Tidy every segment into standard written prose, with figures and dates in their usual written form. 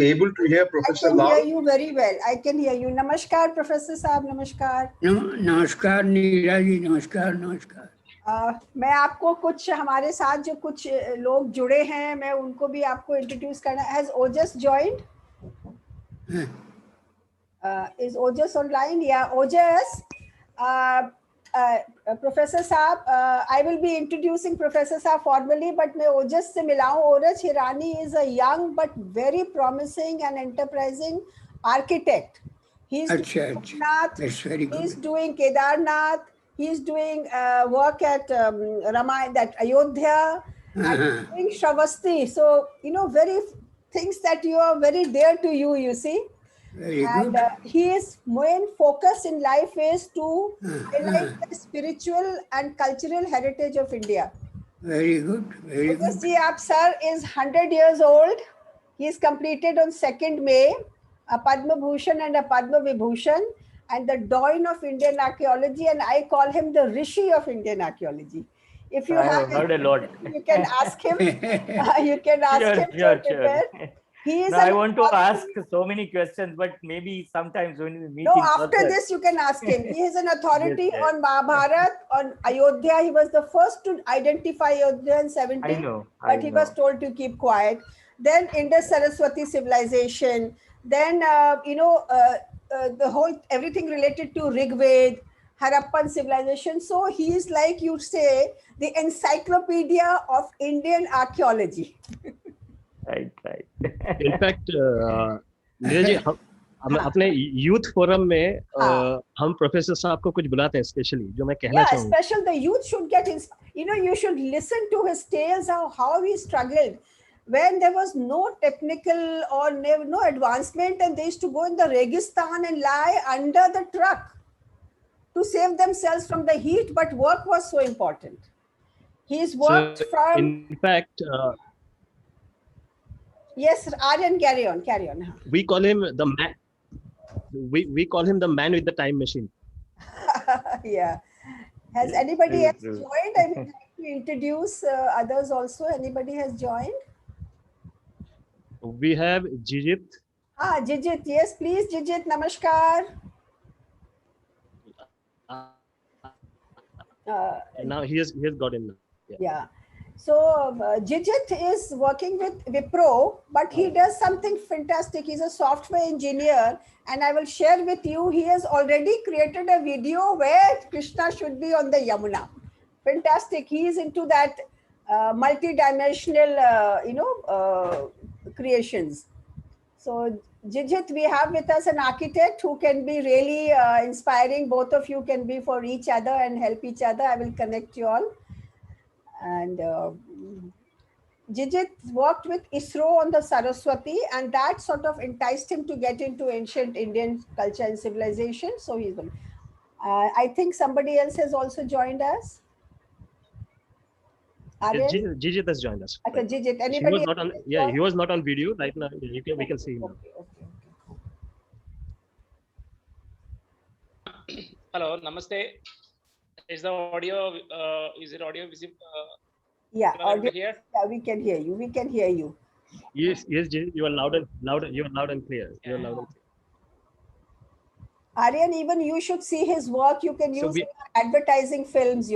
able to hear Professor Lal? I can hear you very well. I can hear you. Namaskar, Professor Saab. Namaskar. नमस्कार नीरा जी, नमस्कार नमस्कार। मैं आपको कुछ हमारे साथ जो कुछ लोग जुड़े हैं, मैं उनको भी आपको इंट्रोड्यूस करना। Has Ojas joined? Is Ojas online? Yeah, Ojas. Professor Saab, I will be introducing Professor Saab formally, but मैं Ojas से मिलाऊं। Ojas Hirani is a young but very promising and enterprising architect. He's doing Kedarnath, That's very good. he's doing Kedarnath, he's doing work at that Ayodhya, and doing Shravasti. So, very things that you are very dear to you, you see. Very And good. his main focus in life is to highlight the spiritual and cultural heritage of India. Very good. Very good. Ji Aap sir is 100 years old. He is completed on 2nd May, a Padma Bhushan and a Padma Vibhushan, and the Doyen of Indian archaeology, and I call him the Rishi of Indian archaeology. If you have heard a lot. You can ask him. You can ask him to prepare. He is I want to ask so many questions, but maybe sometimes when we meet. No, after this you can ask him. He is an authority Yes, on Mahabharat, on Ayodhya. He was the first to identify Ayodhya in 70, I know. but he was told to keep quiet. Then Indus Saraswati civilization. Then the whole everything related to Rig Veda, Harappan civilization. So he is, like you say, the encyclopedia of Indian archaeology. Right. In fact, Neeraj ji, हम अपने youth forum में हम professor साहब को कुछ बुलाते हैं specially, जो मैं कहना चाहूँगा. Yeah, special. The youth should get you should listen to his tales of how he struggled when there was no technical or no advancement, and they used to go in the Registan and lie under the truck to save themselves from the heat. But work was so important. He's worked from. In fact. Yes, Aryan, carry on. We call him the man. We call him the man with the time machine. Yeah. Has anybody else joined? I would like to introduce others also. Anybody has joined? We have Jijit. Jijit. Yes, please, Jijit. Namaskar. Now he has got in. Yeah. So Jijit is working with Wipro, but he does something fantastic. He's a software engineer, and I will share with you, he has already created a video where Krishna should be on the Yamuna. Fantastic. He is into that multi-dimensional, creations. So Jijit, we have with us an architect who can be really inspiring. Both of you can be for each other and help each other. I will connect you all. And Jijit worked with ISRO on the Saraswati, and that sort of enticed him to get into ancient Indian culture and civilization. So he's I think somebody else has also joined us. Jijit has joined us. Okay, Jijit. Anybody? He was not on, he was not on video right now. We can see him now. Okay. Hello, namaste. Is the audio? Is it audio visible? Yeah, audio. Here? Yeah, we can hear you. We can hear you. Yes, Jijit, you are loud and You are loud and clear. You are loud and clear. Aryan, even you should see his work. You can use advertising films.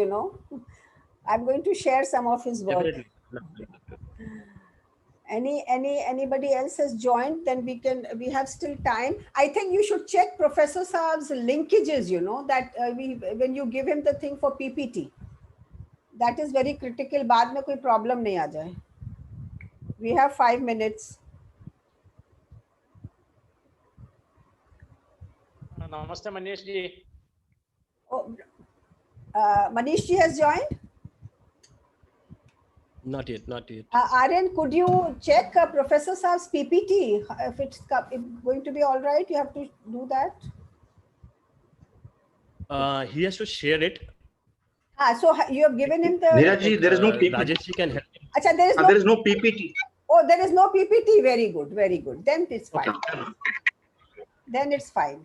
I'm going to share some of his work. Definitely. Anybody else has joined, then we have still time. I think you should check Professor Saab's linkages, that when you give him the thing for PPT, that is very critical. Baad mein koi problem nahi aa jaye. We have 5 minutes. Namaste, Manish ji. Oh, Manish ji has joined? Not yet. Aryan, could you check Professor Saab's PPT? If it's going to be all right, you have to do that. He has to share it. So you have given him the. Neeraj, there is no PPT. Rajesh ji can help him. Achha, there is no PPT. Oh, there is no PPT. Very good. Then it's fine. Okay. Then it's fine.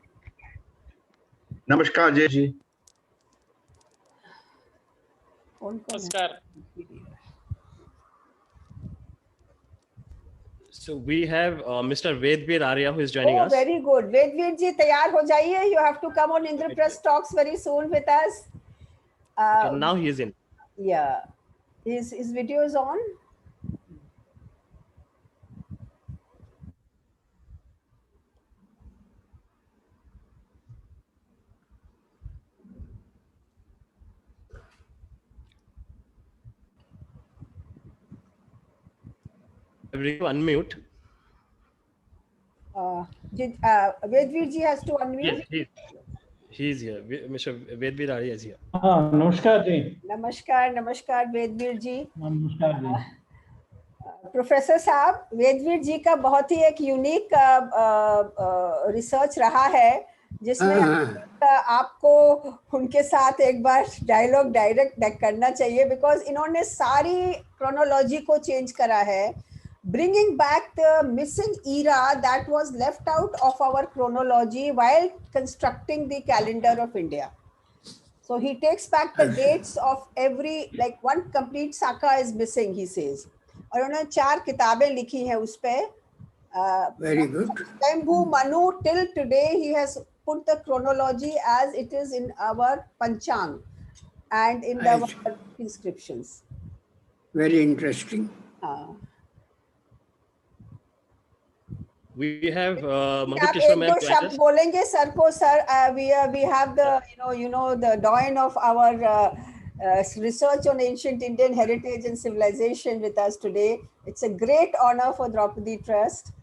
Namaskar, Jay ji. Namaskar. So we have Mr. Vedveer Arya who is joining Oh, us. very good. Vedveer ji, तैयार हो जाइए. You have to come on Indraprastha talks very soon with us. Okay, now he is in. Yeah, his video is on. Unmute. Vedveer ji has to unmute. Yes, he is here. Mr. Vedveer Arya is here. हाँ नमस्कार जी. नमस्कार नमस्कार वेदवीर जी. नमस्कार जी. Professor साहब, वेदवीर जी का बहुत ही एक unique research रहा है जिसमें आपको उनके साथ एक बार डायलॉग डायरेक्ट करना चाहिए, बिकॉज इन्होंने सारी क्रोनोलॉजी को चेंज करा है, bringing back the missing era that was left out of our chronology while constructing the calendar of India. So he takes back the dates of every, like one complete Saka is missing, he says. और उन्होंने 4 किताबें लिखी हैं उस पे. Very good. Swayambhu Manu, till today he has put the chronology as it is in our Panchang and in the Right. inscriptions. Very interesting. We have Madhu आप Kishore एक ma'am दो joined शब्द us. बोलेंगे sir को? Sir, we have the the doyen of our research on ancient Indian heritage and civilization with us today. It's a great honor for Draupadi Trust.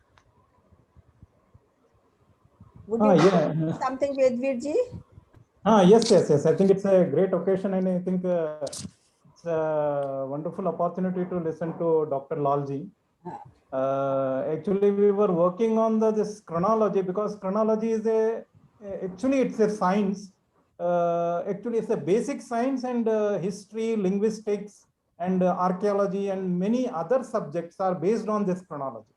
Would you say something, Vedveer ji? Yes. I think it's a great occasion, and I think it's a wonderful opportunity to listen to Dr. Lalji. Actually, we were working on this chronology because chronology is actually it's a science. Actually, it's a basic science, and history, linguistics, and archaeology, and many other subjects are based on this chronology.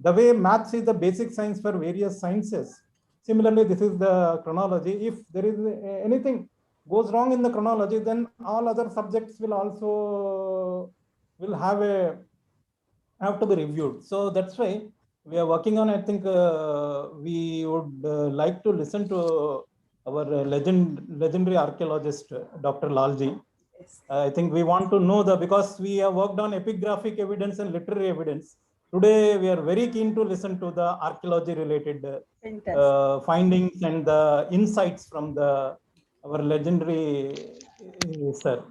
The way maths is the basic science for various sciences, similarly, this is the chronology. If there is anything goes wrong in the chronology, then all other subjects will also have to be reviewed. So that's why we are working on. I think we would like to listen to our legendary archaeologist, Dr. Lalji. I think we want to know because we have worked on epigraphic evidence and literary evidence. Today, we are very keen to listen to the archaeology related findings and the insights from our legendary sir.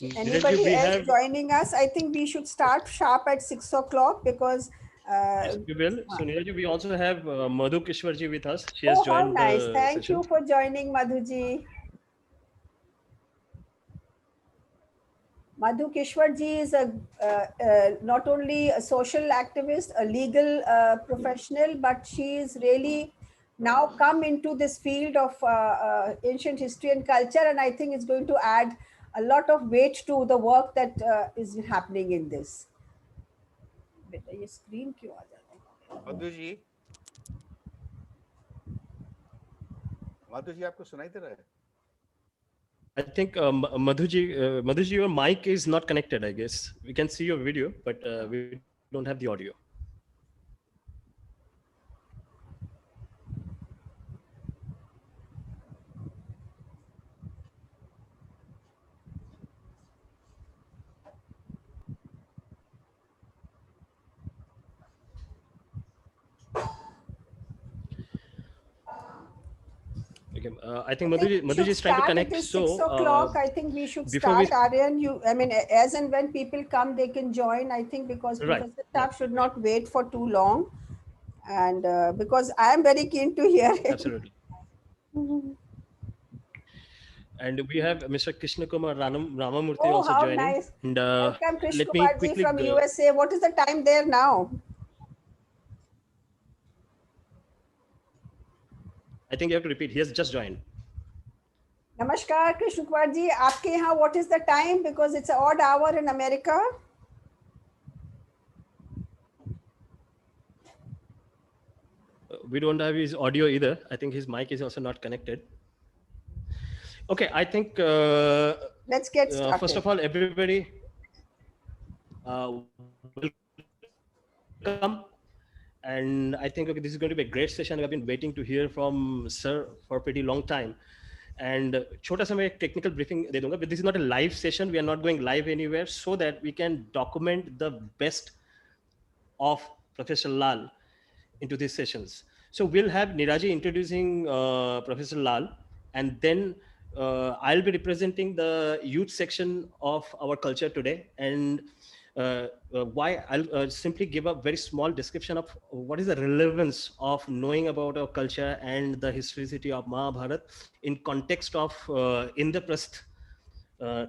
Anybody else joining us? I think we should start sharp at 6 o'clock because yes, we will. So Neeraj, we also have Madhu Kishore ji with us. She has joined. How nice. Thank session. you for joining, Madhu ji. Madhu Kishore ji is not only a social activist, a legal professional, but she is really now come into this field of ancient history and culture, and I think it's going to add a lot of weight to the work that is happening in this. ये screen क्यों आ जाता है? माधु जी आपको सुनाई दे रहा है? I think Madhuji, your mic is not connected, I guess. We can see your video, but we don't have the audio. Okay, I think Madhuji is trying to connect. So 6 o'clock, I think we should start. Aryan, I mean, as and when people come, they can join. I think because Professor Saab should not wait for too long, and because I am very keen to hear it. Absolutely. And we have Mr. Krishna Kumar Ramamurthy also joining. Nice. And welcome, Krishna let me Kumar quickly from USA. What is the time there now? I think you have to repeat. He has just joined. Namaskar, Krishna Kumar ji. Aapke yahan, what is the time? Because it's an odd hour in America. We don't have his audio either. I think his mic is also not connected. Okay, I think let's get started. First of all, everybody, welcome welcome. And I think this is going to be a great session. I've been waiting to hear from sir for a pretty long time. And छोटा सा मैं एक technical briefing दे दूंगा, but this is not a live session. We are not going live anywhere, so that we can document the best of Professor Lal into these sessions. So we'll have Niraji introducing Professor Lal, and then I'll be representing the youth section of our culture today. And why I'll simply give a very small description of what is the relevance of knowing about our culture and the historicity of Mahabharata in context of Indraprastha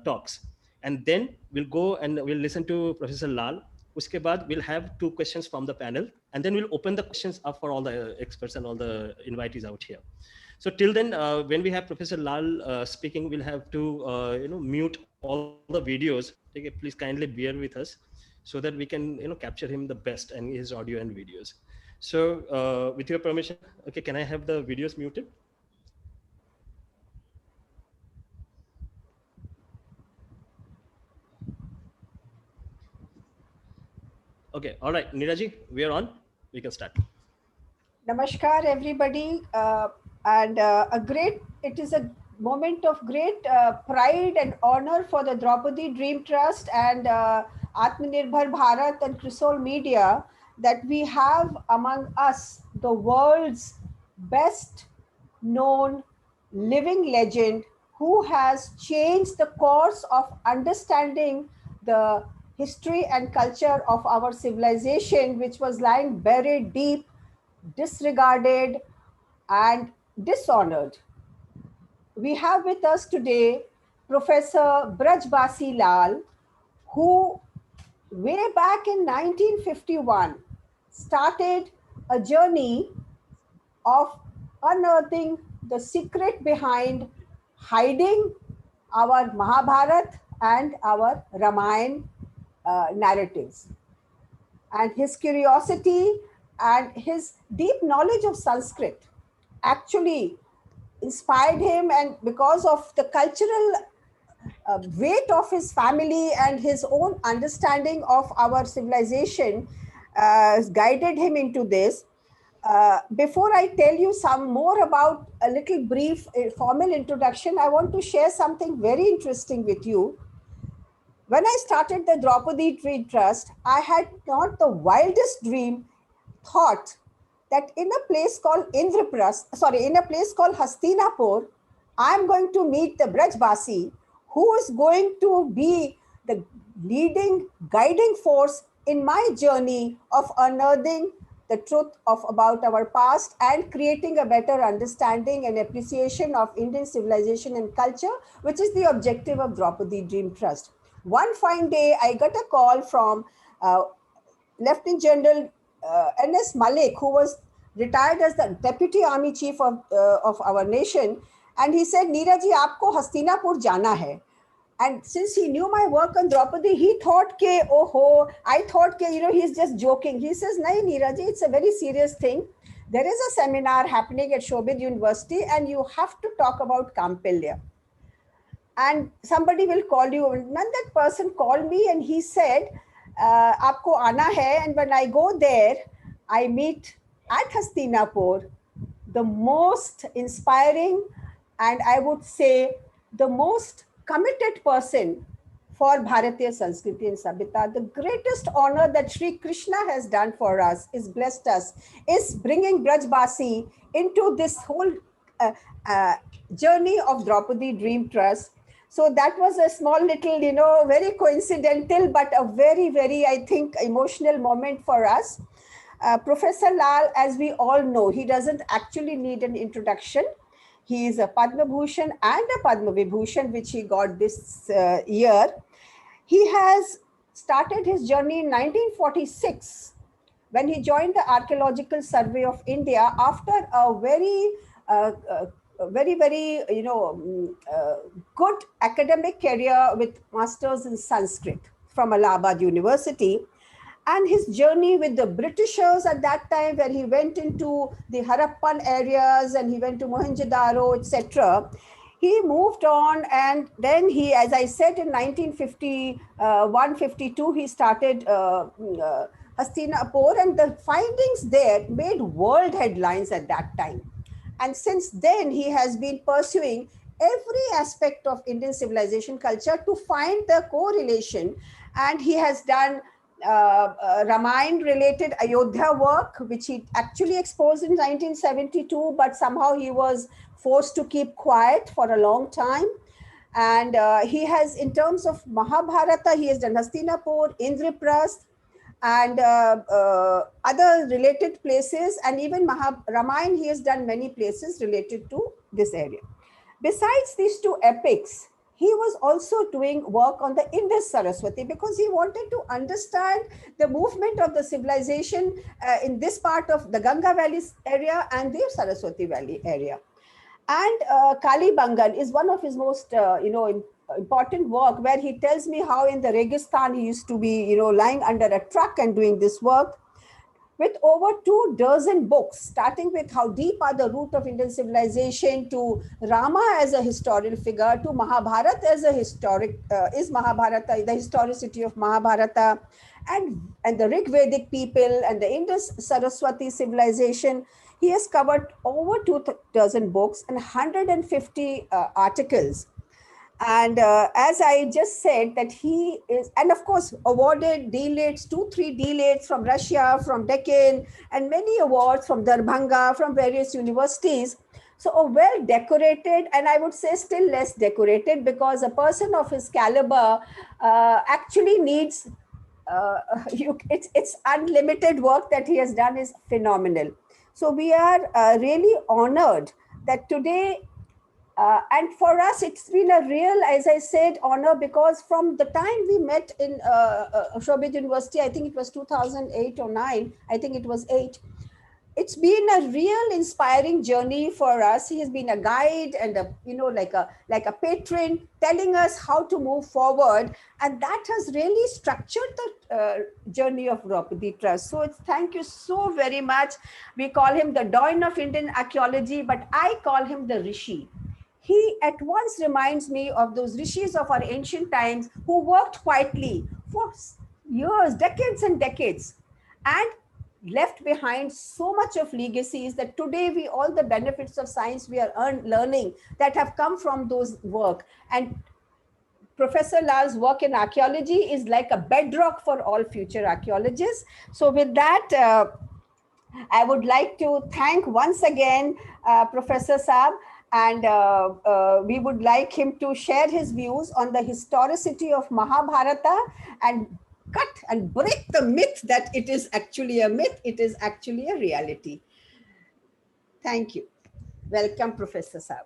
talks. And then we'll go and we'll listen to Professor Lal. Uske baad we'll have 2 questions from the panel, and then we'll open the questions up for all the experts and all the invitees out here. So till then, when we have Professor Lal speaking, we'll have to mute all the videos. Okay, please kindly bear with us, so that we can capture him the best and his audio and videos. So with your permission, okay, can I have the videos muted? Okay, all right, Niraji, we are on. We can start. Namaskar, everybody. It is a moment of great pride and honor for the Draupadi Dream Trust and Atmanirbhar Bharat and Crisol Media that we have among us the world's best known living legend who has changed the course of understanding the history and culture of our civilization, which was lying buried deep, disregarded, and dishonored. We have with us today Professor Brajbasi Lal, who way back in 1951 started a journey of unearthing the secret behind hiding our Mahabharata and our Ramayana narratives. And his curiosity and his deep knowledge of Sanskrit actually inspired him, and because of the cultural weight of his family and his own understanding of our civilization guided him into this. Before I tell you some more about a little brief formal introduction, I want to share something very interesting with you. When I started the Draupadi Dream Trust, I had not the wildest thought that in a place called Hastinapur, I'm going to meet the Brajbasi, who is going to be the leading guiding force in my journey of unearthing the truth about our past and creating a better understanding and appreciation of Indian civilization and culture, which is the objective of Draupadi Dream Trust. One fine day, I got a call from Lieutenant General N.S. Malik, who was retired as the Deputy Army Chief of our nation. And he said, Neeraji, aapko Hastinapur jana hai. And since he knew my work on Draupadi, he thought, I thought, he's just joking. He says, Nahi, Neeraji, it's a very serious thing. There is a seminar happening at Shobit University, and you have to talk about Kampilya. And somebody will call you. And then that person called me and he said, aapko aana hai. And when I go there, I meet at Hastinapur the most inspiring and I would say the most committed person for Bharatiya Sanskriti and Sabhita. The greatest honor that Sri Krishna has done for us, is blessed us, is bringing Brajbasi into this whole journey of Draupadi Dream Trust. So that was a small little, very coincidental, but a very, very, I think, emotional moment for us. Professor Lal, as we all know, he doesn't actually need an introduction. He is a Padma Bhushan and a Padma Vibhushan, which he got this year. He has started his journey in 1946 when he joined the Archaeological Survey of India after a very good academic career with masters in Sanskrit from Allahabad University. And his journey with the Britishers at that time, where he went into the Harappan areas and he went to Mohenjo-daro, etc. He moved on, and then he, as I said, in 1951-52, he started Hastinapur, and the findings there made world headlines at that time. And since then, he has been pursuing every aspect of Indian civilization culture to find the correlation. And he has done Ramayana related Ayodhya work, which he actually exposed in 1972, but somehow he was forced to keep quiet for a long time. And he has, in terms of Mahabharata, he has done Hastinapur, Indraprastha, and other related places, and even Ramayana, he has done many places related to this area. Besides these two epics, he was also doing work on the Indus Saraswati because he wanted to understand the movement of the civilization in this part of the Ganga Valley area and the Saraswati Valley area. And Kalibangan is one of his most, important work, where he tells me how in the Registan he used to be, lying under a truck and doing this work, with over 24 books, starting with how deep are the root of Indian civilization, to Rama as a historical figure, to Mahabharata as a historic, is Mahabharata, the historicity of Mahabharata, and the Rig Vedic people and the Indus Saraswati civilization. He has covered over 24 books and 150 articles. And as I just said, that he is, and of course, awarded D.Litt, 2-3 D.Litt from Russia, from Deccan, and many awards from Darbhanga, from various universities. So a well decorated, and I would say still less decorated, because a person of his caliber actually needs, it's unlimited work that he has done is phenomenal. So we are really honored that today, and for us, it's been a real, as I said, honor, because from the time we met in Shobit University, I think it was 2008 or 9, I think it was 8. It's been a real inspiring journey for us. He has been a guide and like a patron, telling us how to move forward, and that has really structured the journey of Draupadi Trust. So thank you so very much. We call him the Doyen of Indian archaeology, but I call him the Rishi. He at once reminds me of those rishis of our ancient times who worked quietly for years, decades and decades, and left behind so much of legacies that today all the benefits of science we are learning that have come from those work. And Professor Lal's work in archaeology is like a bedrock for all future archaeologists. So with that, I would like to thank once again Professor Saab, and we would like him to share his views on the historicity of Mahabharata and cut and break the myth that it is actually a myth, it is actually a reality. Thank you. Welcome, Professor Saab.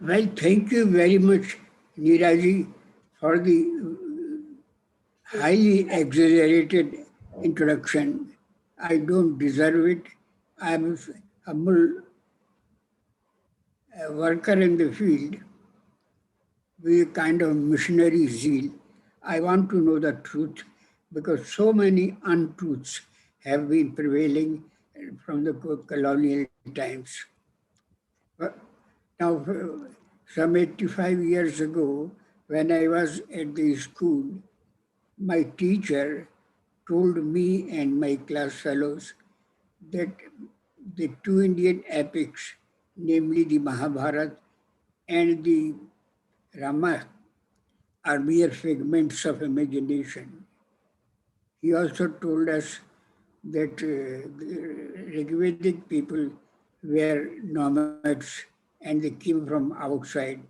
Well, thank you very much, Neeraji, for the highly exaggerated introduction. I don't deserve it. I'm a humble worker in the field with a kind of missionary zeal. I want to know the truth because so many untruths have been prevailing from the colonial times. Now, some 85 years ago, when I was at the school, my teacher told me and my class fellows that the two Indian epics, namely the Mahabharata and the Ramayana, are mere figments of imagination. He also told us that the Rigvedic people were nomads and they came from outside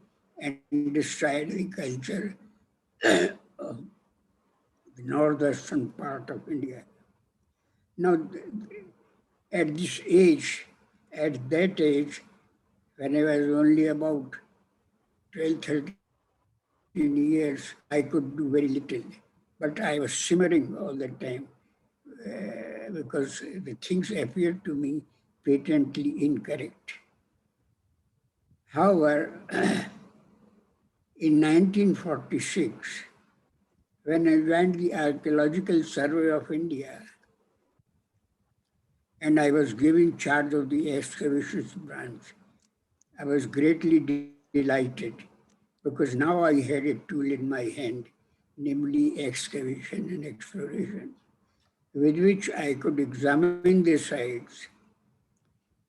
and destroyed the culture of the northern part of India. Now, at this age, at that age, when I was only about 12, 13 years, I could do very little. But I was simmering all the time because the things appeared to me patently incorrect. However, in 1946, when I joined the Archaeological Survey of India, and I was given charge of the excavations branch, I was greatly delighted because now I had a tool in my hand namely excavation and exploration, with which I could examine the sites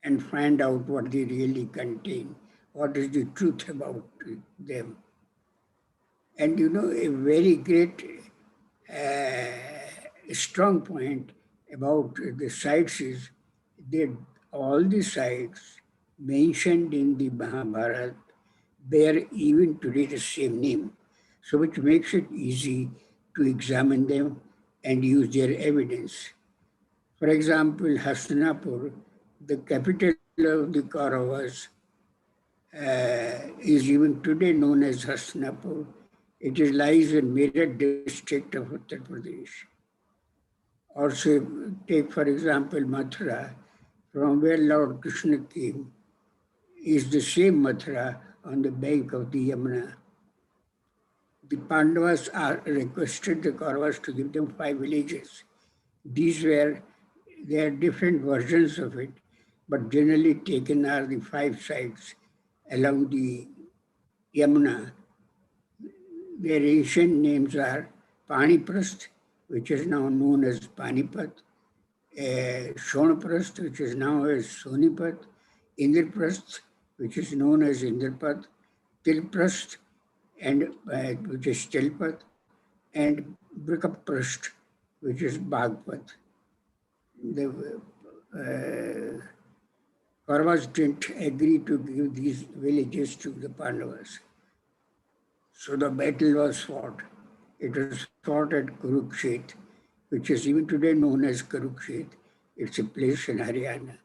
and find out what they really contain, what is the truth about them. And a very great, strong point about the sites is that all the sites mentioned in the Mahabharata bear even today the same name, so which makes it easy to examine them and use their evidence. For example, Hastinapur, the capital of the Kauravas, is even today known as Hastinapur. It lies in Meerut district of Uttar Pradesh. Also, take for example Mathura, from where Lord Krishna came, is the same Mathura on the bank of the Yamuna. The Pandavas are requested the Kauravas to give them 5 villages. There are different versions of it, but generally taken are the 5 sites along the Yamuna. Their ancient names are Paniprasth, which is now known as Panipat, Shonprasth, which is now as Sonipat, Indraprasth, which is known as Indrapat, Tilprasth, and which is Tilpat, and Brikaprasth, which is Bagpat. The Kauravas didn't agree to give these villages to the Pandavas. So the battle was fought. It was fought at Kurukshet, which is even today known as Kurukshet. It's a place in Haryana.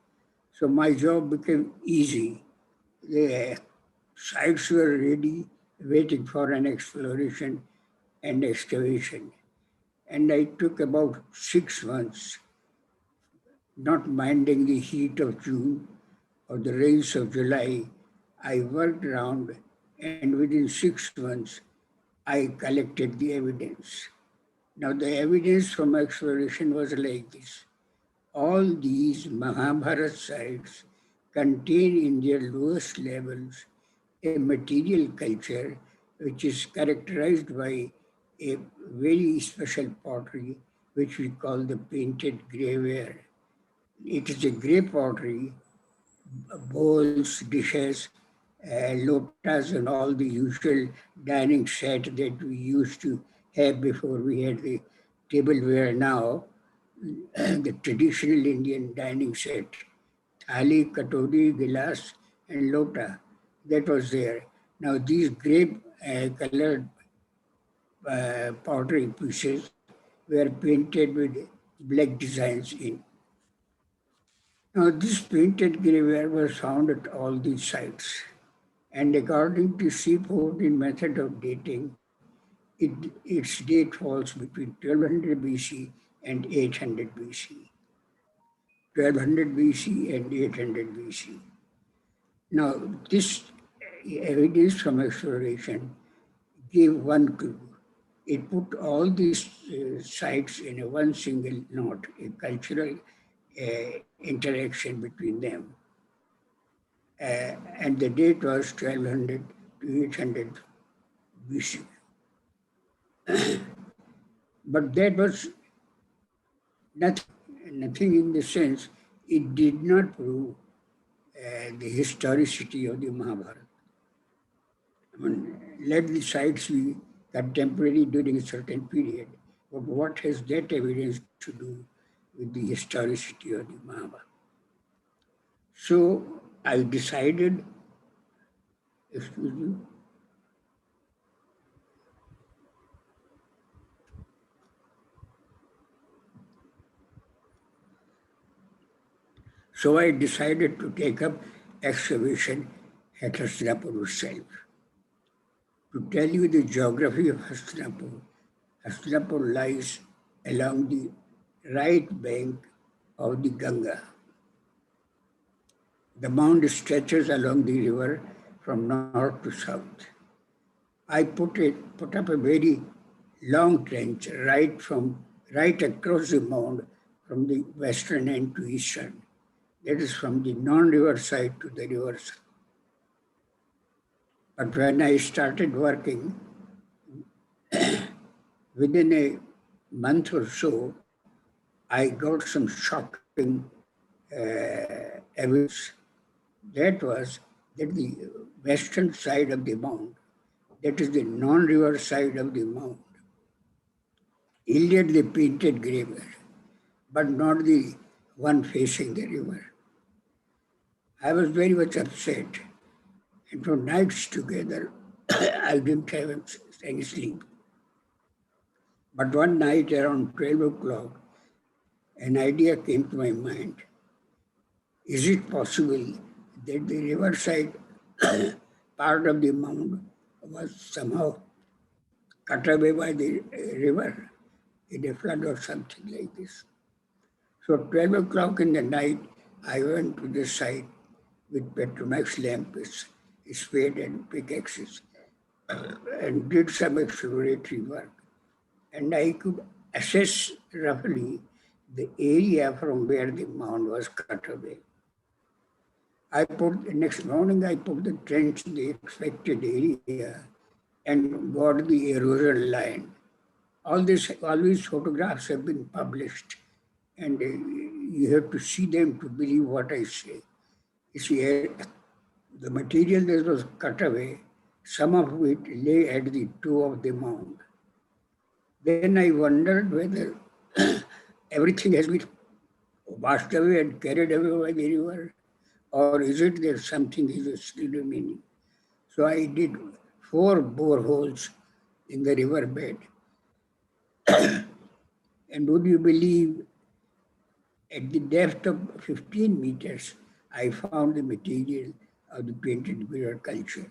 So my job became easy. The sites were ready, waiting for an exploration and excavation. And I took about 6 months, not minding the heat of June or the rains of July. I worked around, and within 6 months, I collected the evidence. Now, the evidence from exploration was like this. All these Mahabharata sites contain in their lowest levels a material culture which is characterized by a very special pottery which we call the painted graveware. It is a grey pottery, bowls, dishes, lotas, and all the usual dining set that we used to have before we had the tableware now, the traditional Indian dining set, thali, katori, gilas, and lota, that was there. Now these grey colored pottery pieces were painted with black designs in. Now, this painted graveware was found at all these sites, and according to C14 method of dating, its date falls between 1200 BC and 800 BC. 1200 BC and 800 BC. Now, this evidence from exploration gave one clue. It put all these sites in a one single knot, a cultural interaction between them. And the date was 1200 to 800 BC. But that was nothing in the sense it did not prove the historicity of the Mahabharata. I mean, let the sites be contemporary during a certain period, but what has that evidence to do with the historicity of the Mahabharata? So I decided, excuse me, so I decided to take up excavation at Hastinapur itself. To tell you the geography of Hastinapur, Hastinapur lies along the right bank of the Ganga. The mound stretches along the river from north to south. I put up a very long trench right across the mound from the western end to eastern. That is from the non-river side to the river side. But when I started working, within a month or so, I got some shocking evidence. That was that the western side of the mound, that is the non-river side of the mound, yielded the painted gravel, but not the one facing the river. I was very much upset, and for nights together, I didn't have any sleep. But one night around 12 o'clock, an idea came to my mind. Is it possible that the riverside part of the mound was somehow cut away by the river in a flood or something like this? So 12 o'clock in the night, I went to the site with Petromax lamps, spade and pickaxes, and did some exploratory work. And I could assess roughly the area from where the mound was cut away. The next morning, I put the trench in the expected area and got the erosion line. All these photographs have been published, and you have to see them to believe what I say. You see, the material that was cut away, some of it lay at the toe of the mound. Then I wondered whether everything has been washed away and carried away by the river, or is it that something is still remaining? So I did 4 boreholes in the river bed. And would you believe, at the depth of 15 meters, I found the material of the painted mirror culture.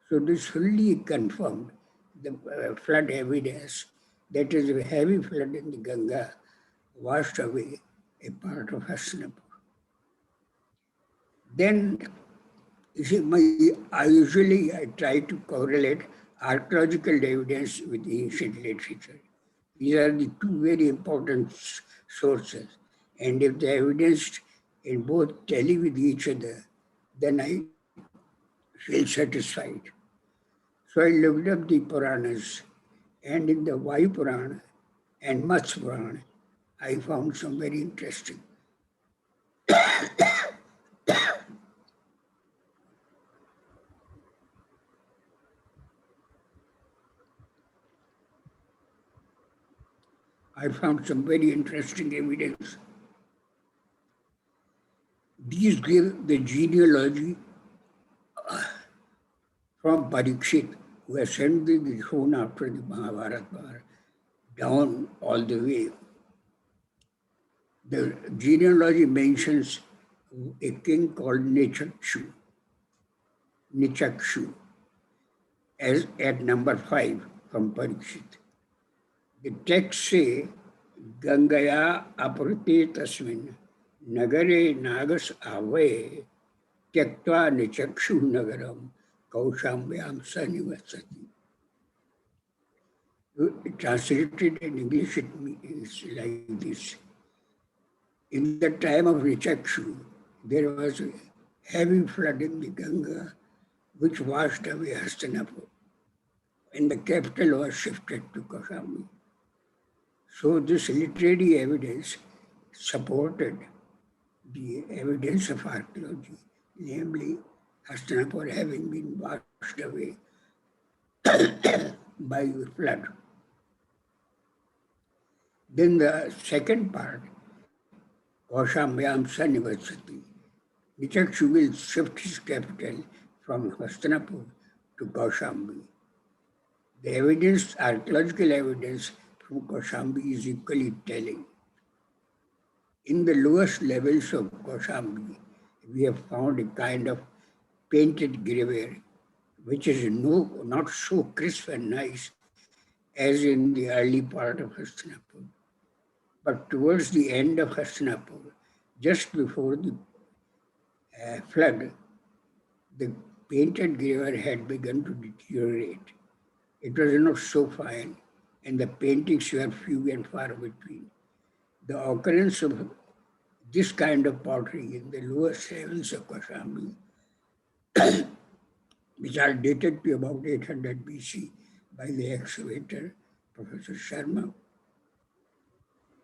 So this fully confirmed the flood evidence that is a heavy flood in the Ganga washed away a part of Hastinapur. Then, you see, I try to correlate archaeological evidence with ancient literature. These are the 2 very important sources. And if the evidence in both tally with each other, then I feel satisfied. So I looked up the Puranas, and in the Vayu Purana and Matsya Purana, I found some very interesting. I found some very interesting evidence. These give the genealogy from Parikshit, who ascended the throne after the Mahabharata war, down all the way. The genealogy mentions a king called Nichakshu, as at number 5 from Parikshit. The text say, Gangaya apurte tasmin nagare nagas ave tyaktva nichakshu nagaram kaushambyam sanivasati. Translated in English, it is like this. In the time of Nichakshu, there was a heavy flood in the Ganga, which washed away Hastinapur, and the capital was shifted to Kaushambi. So this literary evidence supported the evidence of archaeology, namely Hastinapur having been washed away by the flood. Then the second part, Kaushambyam Sanivasati, Nichakshu will shift his capital from Hastinapur to Kaushambi. The evidence, archaeological evidence from Kaushambi is equally telling. In the lowest levels of Kaushambi, we have found a kind of painted gravel, which is not so crisp and nice as in the early part of Hastinapur. But towards the end of Hastinapur, just before the flood, the painted gravel had begun to deteriorate. It was not so fine, and the paintings were few and far between. The occurrence of this kind of pottery in the lowest levels of Kaushambi, which are dated to about 800 BC by the excavator Professor Sharma,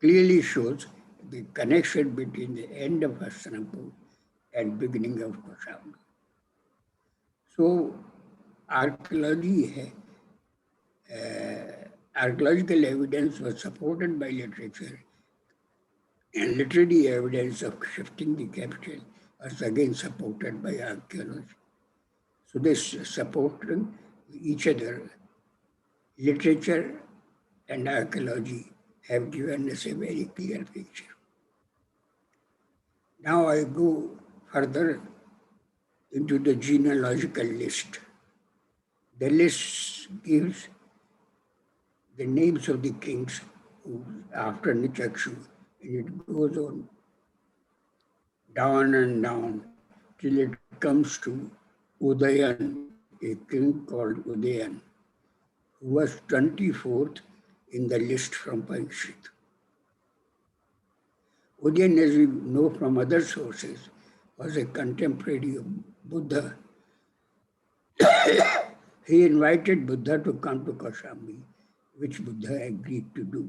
clearly shows the connection between the end of Hastinapur and beginning of Kaushambi. So, archaeological evidence was supported by literature, and literary evidence of shifting the capital was again supported by archaeology. So, this supporting each other, literature and archaeology have given us a very clear picture. Now I go further into the genealogical list. The list gives the names of the kings after Nichakshu, and it goes on down and down till it comes to Udayan, a king called Udayan, who was 24th in the list from Parikshit. Udayan, as we know from other sources, was a contemporary of Buddha. He invited Buddha to come to Kaushambi, which Buddha agreed to do.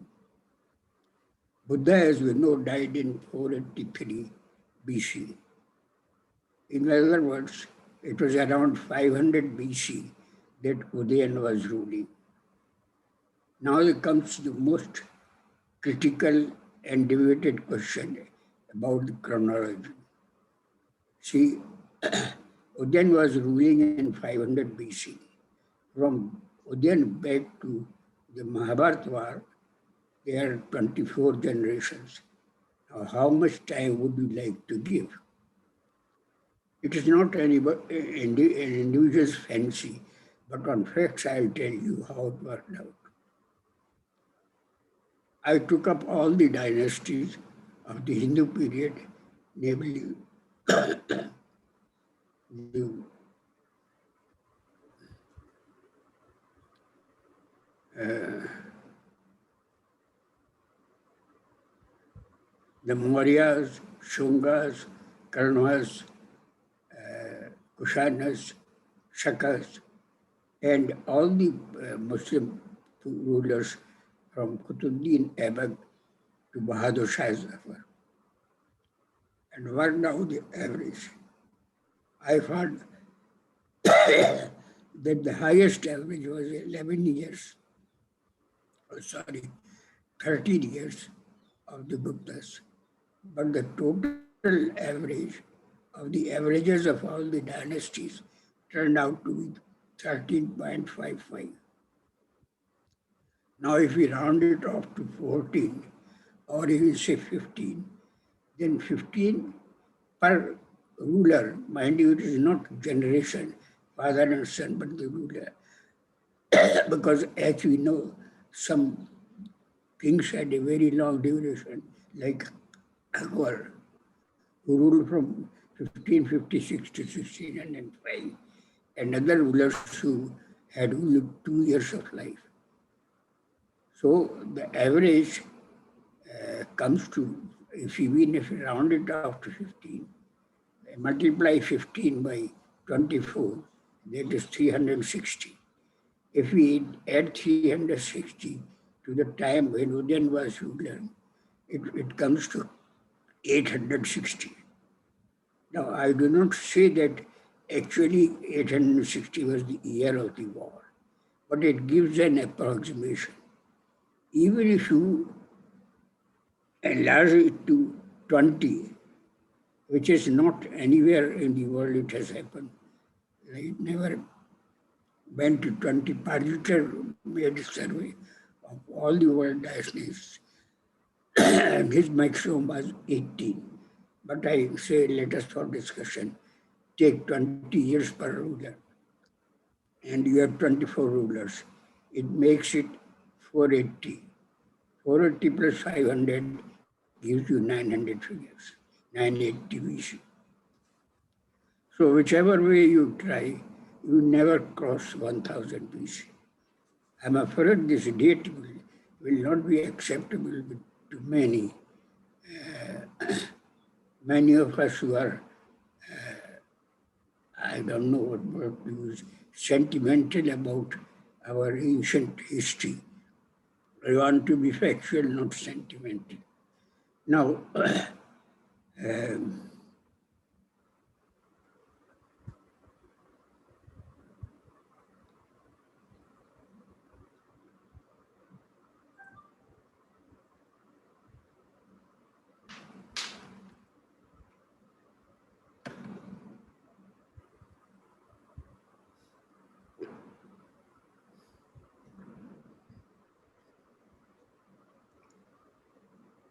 Buddha, as we know, died in 483 BC. In other words, it was around 500 BC that Udayan was ruling. Now there comes the most critical and debated question about the chronology. See, Udayan was ruling in 500 BC. From Udayan back to the Mahabharata war, there are 24 generations. Now, how much time would you like to give? It is not an individual's fancy, but on facts, I'll tell you how it worked out. I took up all the dynasties of the Hindu period, namely the Mauryas, Shungas, Karnas, Kushanas, Shakas, and all the Muslim rulers from Qutbuddin Aibak to Bahadur Shah Zafar, and worked out the average. I found that the highest average was 11 years, 13 years of the Guptas, but the total average of the averages of all the dynasties turned out to be 13.55. Now, if we round it off to 14, or even say 15, then 15 per ruler, mind you, it is not generation, father and son, but the ruler. Because as we know, some kings had a very long duration, like Akbar, who ruled from 1556 to 1605, and other rulers who had only 2 years of life. So the average comes to, if we round it off to 15, multiply 15 by 24, that is 360. If we add 360 to the time when Udayan was ruler, it comes to 860. Now, I do not say that actually 860 was the year of the war, but it gives an approximation. Even if you enlarge it to 20, which is not anywhere in the world it has happened. It never went to 20. Parliament made a survey of all the world dynasties, and his maximum was 18. But I say, let us for discussion take 20 years per ruler, and you have 24 rulers. It makes it 480. 480 plus 500 gives you 900 figures, 980 BC. So whichever way you try, you never cross 1000 BC. I'm afraid this date will not be acceptable to many. Many of us who are, I don't know what word to use, sentimental about our ancient history. I want to be factual, not sentimental. Now,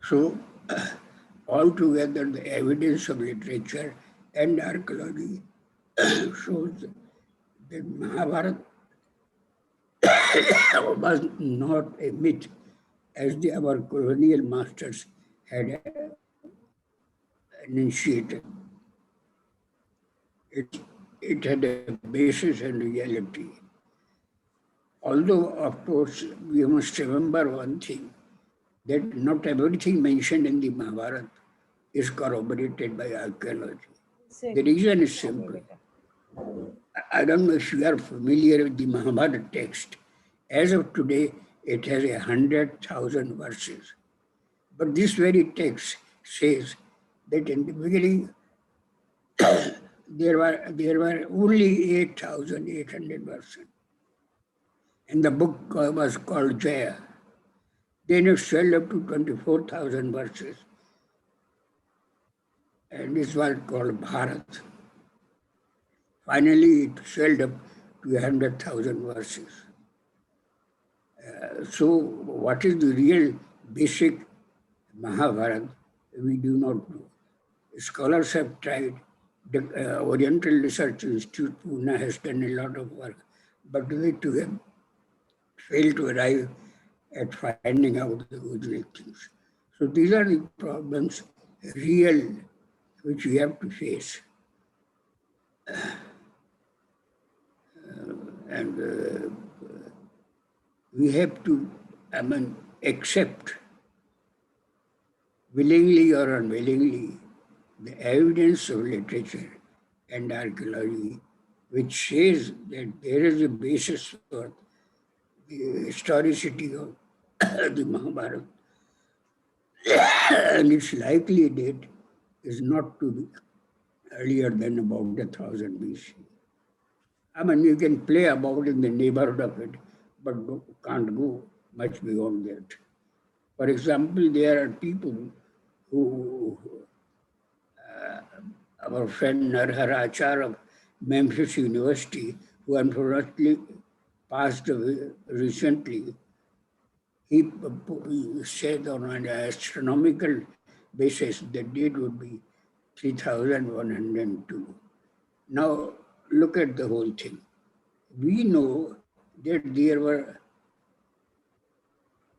so altogether the evidence of literature and archaeology shows that Mahabharata was not a myth as our colonial masters had enunciated. It had a basis in reality. Although, of course, we must remember one thing, that not everything mentioned in the Mahabharata is corroborated by archaeology. The reason is simple. I don't know if you are familiar with the Mahabharata text. As of today, it has 100,000 verses. But this very text says that in the beginning, there were only 8,800 verses. And the book was called Jaya. Then it swelled up to 24,000 verses. And this was called Bharat. Finally, it swelled up to 100,000 verses. So, what is the real basic Mahabharata? We do not know. Scholars have tried. The Oriental Research Institute, Pune, has done a lot of work, but they too have failed to arrive at finding out the original things. So these are the problems, real, which we have to face. And we have to, accept, willingly or unwillingly, the evidence of literature and archaeology, which says that there is a basis for the historicity of the Mahabharata. And its likely date is not to be earlier than about 1000 BC. You can play about in the neighborhood of it, but can't go much beyond that. For example, there are people who, our friend Narhar Achar of Memphis University, who unfortunately passed away recently, he said on an astronomical basis the date would be 3102. Now, look at the whole thing. We know that there were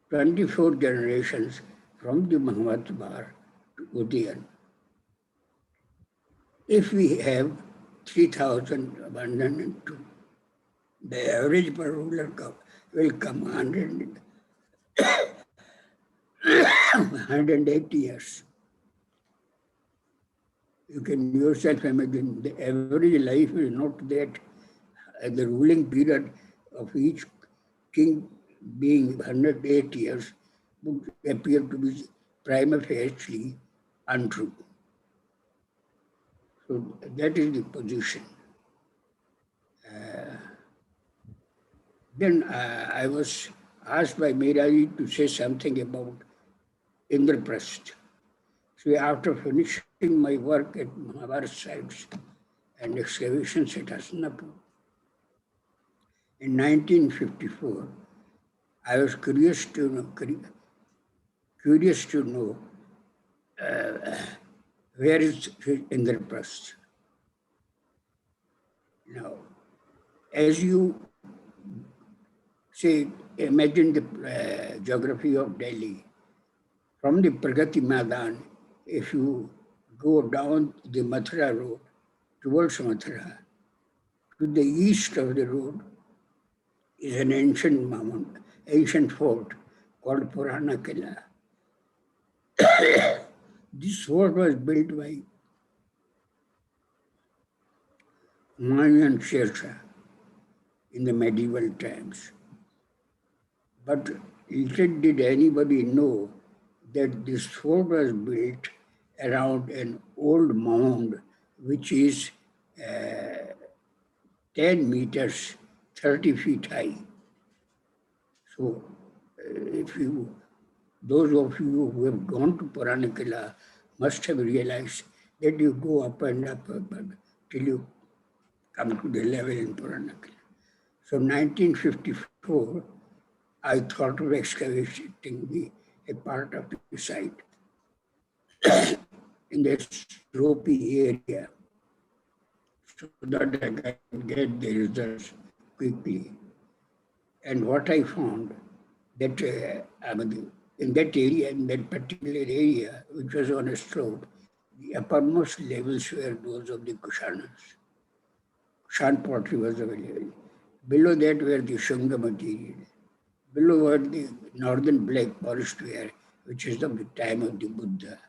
24 generations from the Mahabharata to Udayan. If we have 3102, the average per ruler will come 180 years. You can yourself imagine the average life is not that. The ruling period of each king being 108 years would appear to be prima facie untrue. So that is the position. Then I was asked by Miraji to say something about Indraprastha. So after finishing my work at Mahabharata sites and excavations at Hastinapur, in 1954, I was curious to know where is Indraprastha. Now, as you say, imagine the geography of Delhi. From the Pragati Maidan, if you go down the Mathura road towards Mathura, to the east of the road is an ancient fort called Purana Killa. This fort was built by Humayun and Sher Shah in the medieval times. But little did anybody know that this fort was built around an old mound which is 10 meters, 30 feet high. So, if you, those of you who have gone to Puranakila must have realized that you go up and up till you come to the level in Puranakila. So, 1954, I thought of excavating a part of the site in this ropey area so that I can get the results quickly. And what I found that in that area, in that particular area, which was on a slope, the uppermost levels were those of the Kushanas. Kushan pottery was available. Below that were the Shunga material. Below were the northern black polished ware, which is of the time of the Buddha.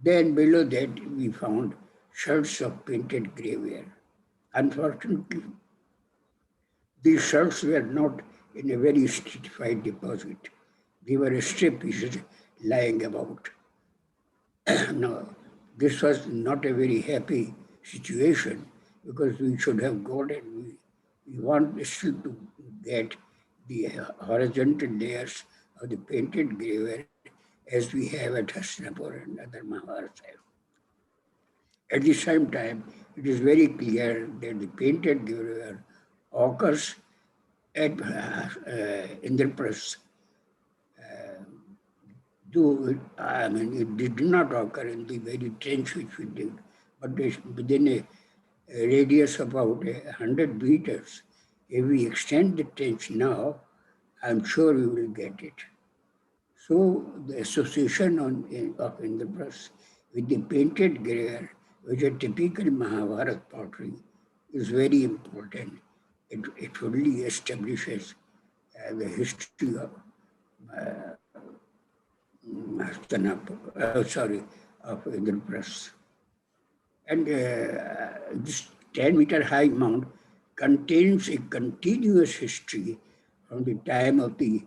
Then below that we found shards of painted grey ware. Unfortunately, these shards were not in a very stratified deposit. They were strip pieces lying about. Now, this was not a very happy situation because we should have got it. We want still to get the horizontal layers of the painted grey as we have at Hastinapur and other Mahabharata. At the same time, it is very clear that the painted grey occurs at Indraprastha. It did not occur in the very trench which we did, but within a radius of about 100 meters. If we extend the trench now, I'm sure we will get it. So the association of Indraprastha with the painted grey, which is typical Mahabharata pottery, is very important. It fully establishes the history of of Indraprastha. And this 10-meter high mount contains a continuous history from the time of the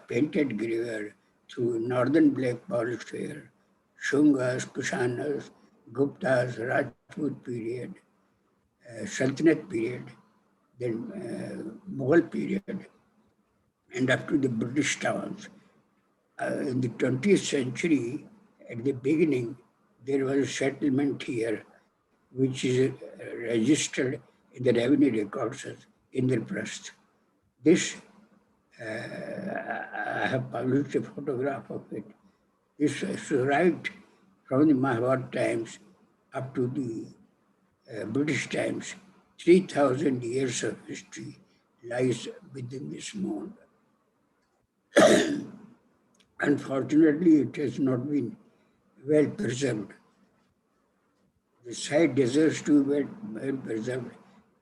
painted grey through northern black polished ware, Shungas, Kushanas, Guptas, Rajput period, Sultanate period, then Mughal period, and up to the British towns. In the 20th century, at the beginning, there was a settlement here, which is registered in the revenue records as Indraprastha. This, I have published a photograph of it. This is right from the Mahabharata times up to the British times. 3,000 years of history lies within this mound. Unfortunately, it has not been well preserved. The site deserves to be well preserved,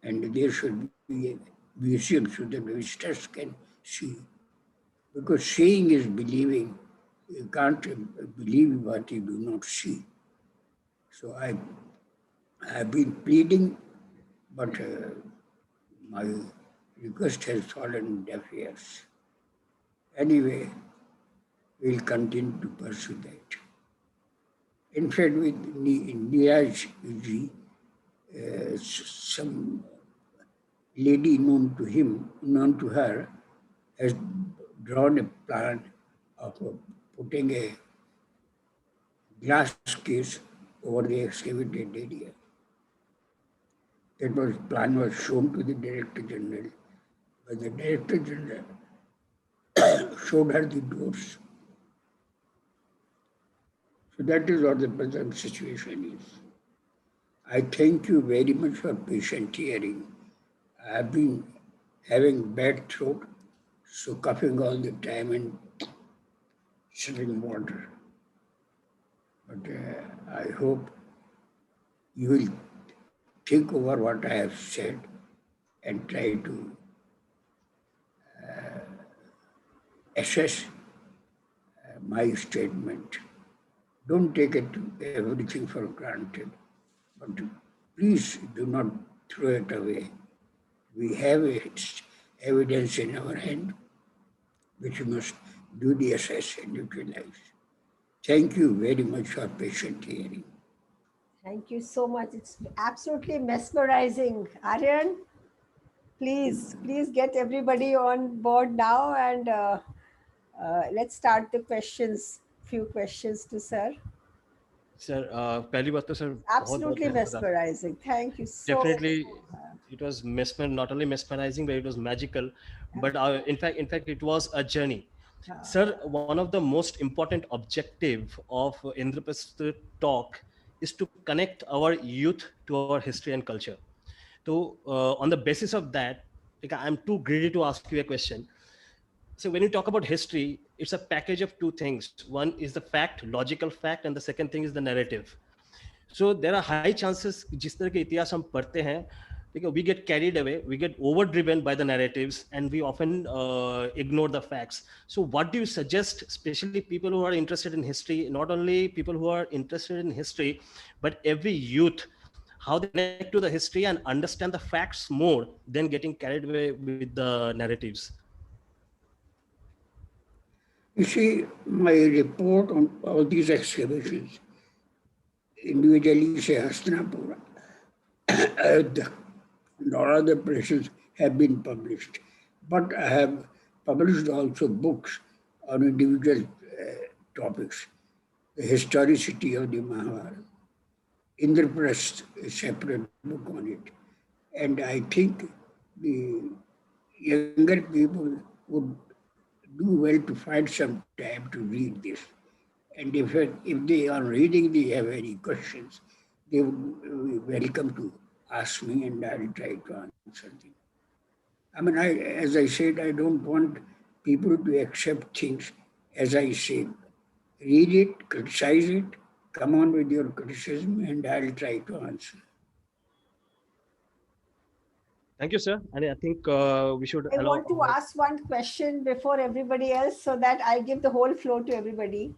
and there should be a museum so that visitors can see. Because seeing is believing. You can't believe what you do not see. So I have been pleading, but my request has fallen on deaf ears. Anyway, we'll continue to pursue that. In fact, with Neeraj ji, some lady known to her, has drawn a plan of putting a glass case over the excavated area. That plan was shown to the Director General, but the Director General showed her the doors. So that is what the present situation is. I thank you very much for patient hearing. I have been having bad throat, so coughing all the time and sipping water. But I hope you will think over what I have said and try to assess my statement. Don't take everything for granted, but please do not throw it away. We have evidence in our hand. which must duly assess and utilize. Thank you very much for patient hearing. Thank you so much. It's absolutely mesmerizing. Aryan, please get everybody on board now, and let's start the questions. Few questions to sir. Sir, पहली बात तो sir Absolutely mesmerizing. Thank you so definitely it was not only mesmerizing, but it was magical. But in fact it was a journey. Sir, one of the most important objective of Indraprastha talk is to connect our youth to our history and culture. So on the basis of that, like, I'm too greedy to ask you a question. So when you talk about history, it's a package of two things. One is the fact, logical fact, and the second thing is the narrative. So there are high chances जिस तरह के इतिहास हम पढ़ते हैं, because we get carried away, we get overdriven by the narratives, and we often ignore the facts. So what do you suggest, especially people who are interested in history, not only people who are interested in history, but every youth, how they connect to the history and understand the facts more than getting carried away with the narratives? You see, my report on all these excavations, individually say Hastinapura, and all other places have been published. But I have published also books on individual topics. The historicity of the Mahabharata. Indraprastha, a separate book on it. And I think the younger people would do well to find some time to read this. And if they are reading, they have any questions, they would be welcome to ask me, and I'll try to answer them. I mean, as I said, I don't want people to accept things as I say. Read it, criticize it, come on with your criticism, and I'll try to answer. Thank you, sir. And I think we should I allow. want to ask one question before everybody else, so that I give the whole floor to everybody.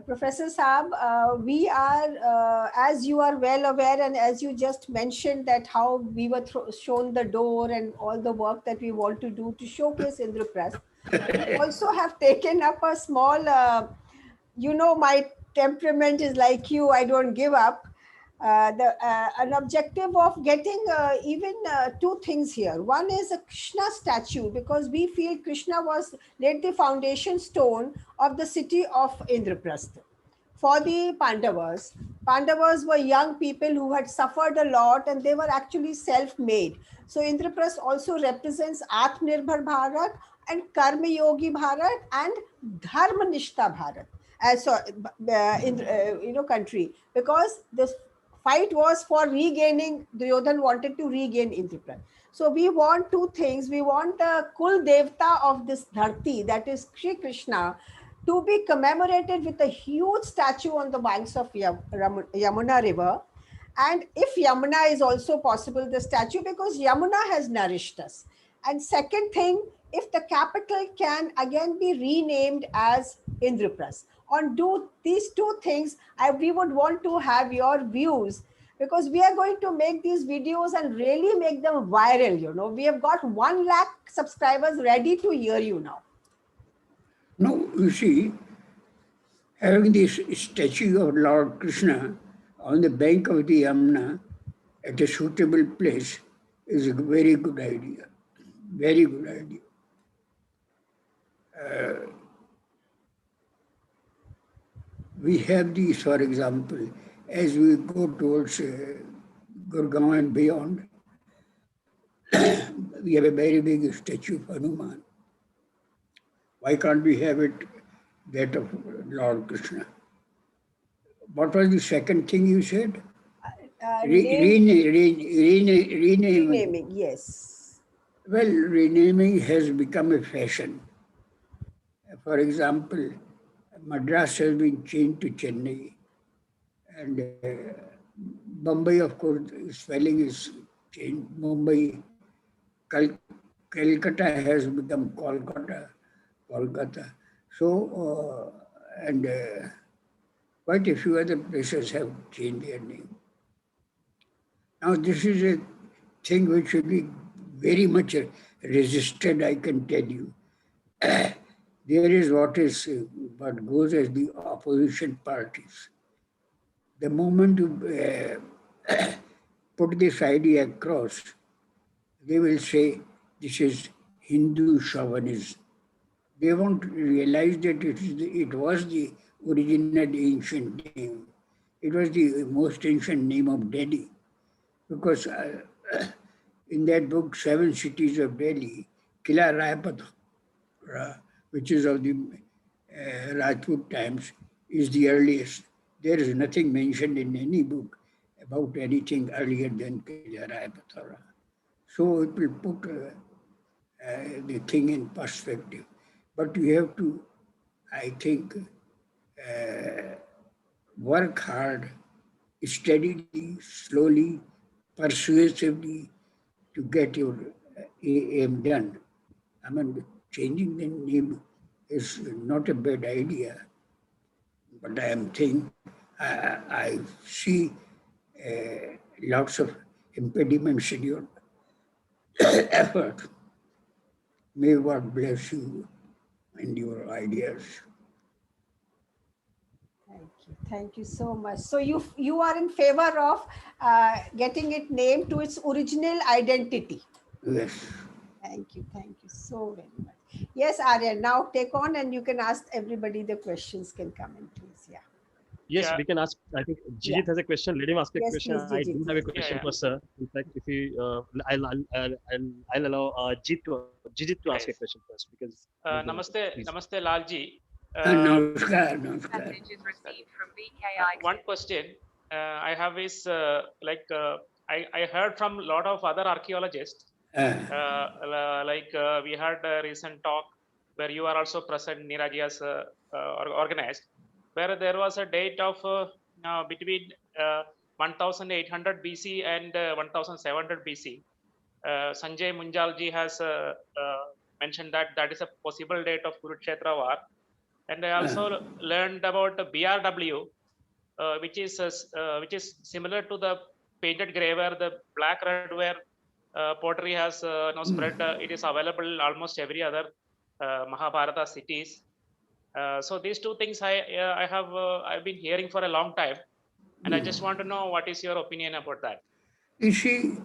Professor Saab, we are, as you are well aware, and as you just mentioned, that how we were shown the door and all the work that we want to do to showcase Indraprastha. We also have taken up a small, my temperament is like you, I don't give up. An objective of getting even two things here. One is a Krishna statue, because we feel Krishna was laid the foundation stone of the city of Indraprastha. For the Pandavas, Pandavas were young people who had suffered a lot, and they were actually self-made. So Indraprastha also represents Atmanirbhar Bharat and Karma Yogi Bharat and Dharmanishta Bharat. Country, because this fight was for regaining. Duryodhan wanted to regain Indraprastha. So we want two things. We want a Kul Devta of this dharti, that is Shri Krishna, to be commemorated with a huge statue on the banks of Yamuna river. And if Yamuna is also possible, the statue, because Yamuna has nourished us. And second thing, if the capital can again be renamed as Indraprastha. On these two things, we would want to have your views, because we are going to make these videos and really make them viral. We have got 1 lakh subscribers ready to hear you now. No, you see, having this statue of Lord Krishna on the bank of the Yamuna at a suitable place is a very good idea. Very good idea. We have these, for example, as we go towards Gurgaon and beyond, we have a very big statue of Hanuman. Why can't we have it that of Lord Krishna? What was the second thing you said? Renaming. Yes. Well, renaming has become a fashion. For example, Madras has been changed to Chennai, and Bombay, of course, spelling is changed. Mumbai, Calcutta has become Kolkata. So, and quite a few other places have changed their name. Now, this is a thing which should be very much resisted, I can tell you. there is what goes as the opposition parties. The moment you put this idea across, they will say this is Hindu chauvinism. They won't realize that it was the original ancient name. It was the most ancient name of Delhi. Because in that book, Seven Cities of Delhi, Kila Rajpatra, which is of the Rajput times, is the earliest. There is nothing mentioned in any book about anything earlier than Kila Rajpatra. So it will put the thing in perspective. But you have to, I think, work hard, steadily, slowly, persuasively to get your aim done. I mean, changing the name is not a bad idea, but I am saying I see lots of impediments in your effort. May God bless you and your ideas. Thank you so much. So you are in favor of getting it named to its original identity. Yes. Thank you so very much. Yes, Arya, now take on and you can ask everybody the questions can come in, please. Yeah. Yes, Yeah. we can ask. I think Jijit Yeah. has a question. Let him ask a Yes, question. please, I Jijit. do have a Yes. question Yeah, for sir. In fact, if you, I'll allow Jijit to ask a Yes. question first because. please. Namaste, Lalji. Namaskar, namaskar. Message is received from One BKI. question I have is I heard from a lot of other archaeologists. We had a recent talk where you are also present, Neeraj has organized, where there was a date of between 1800 BC and 1700 BC. Sanjay Munjalji has mentioned that that is a possible date of Kurukshetra war. And I also learned about the BRW, which is similar to the painted grey ware, the black red ware pottery has now spread. It is available almost every other Mahabharata cities. So these two things I've been hearing for a long time, and I just want to know what is your opinion about that. You see,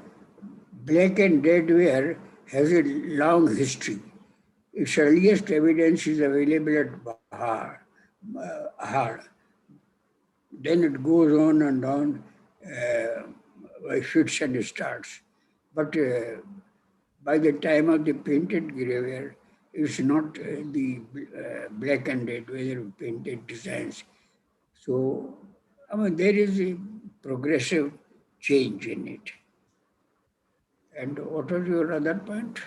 black and red ware has a long history. Its earliest evidence is available at Ahar. Then it goes on and on by fits and starts. But by the time of the painted graveyard, it's not the black and red whether painted designs. So, I mean, there is a progressive change in it. And what was your other point?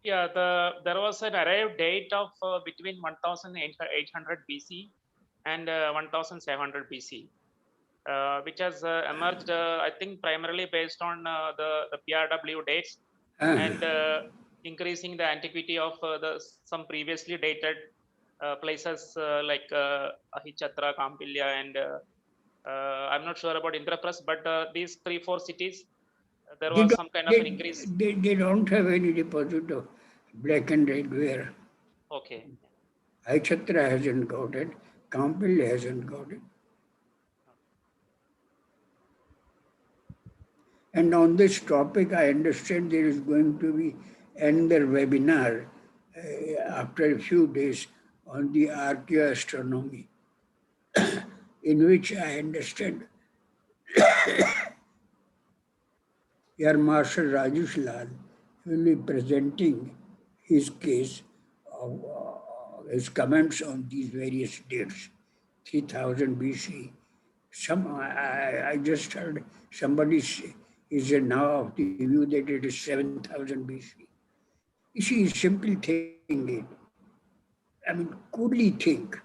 Yeah, there was an arrived date of between 1800 BC and 1700 BC, which has emerged, I think, primarily based on the PRW dates and increasing the antiquity of some previously dated places like Ahichatra, Kampilya, and I'm not sure about Indraprastha, but these 3-4 cities, there was some kind of an increase. They don't have any deposit of black and red ware. Okay. Aichatra hasn't got it. Kampil hasn't got it. And on this topic, I understand there is going to be another webinar after a few days on the archaeoastronomy, in which I understand Air Marshal Rajesh Lal will be presenting his case of his comments on these various dates, 3000 BC. I just heard somebody is now of the view that it is 7000 BC. You see, he's simply thinking it. I mean, coolly think.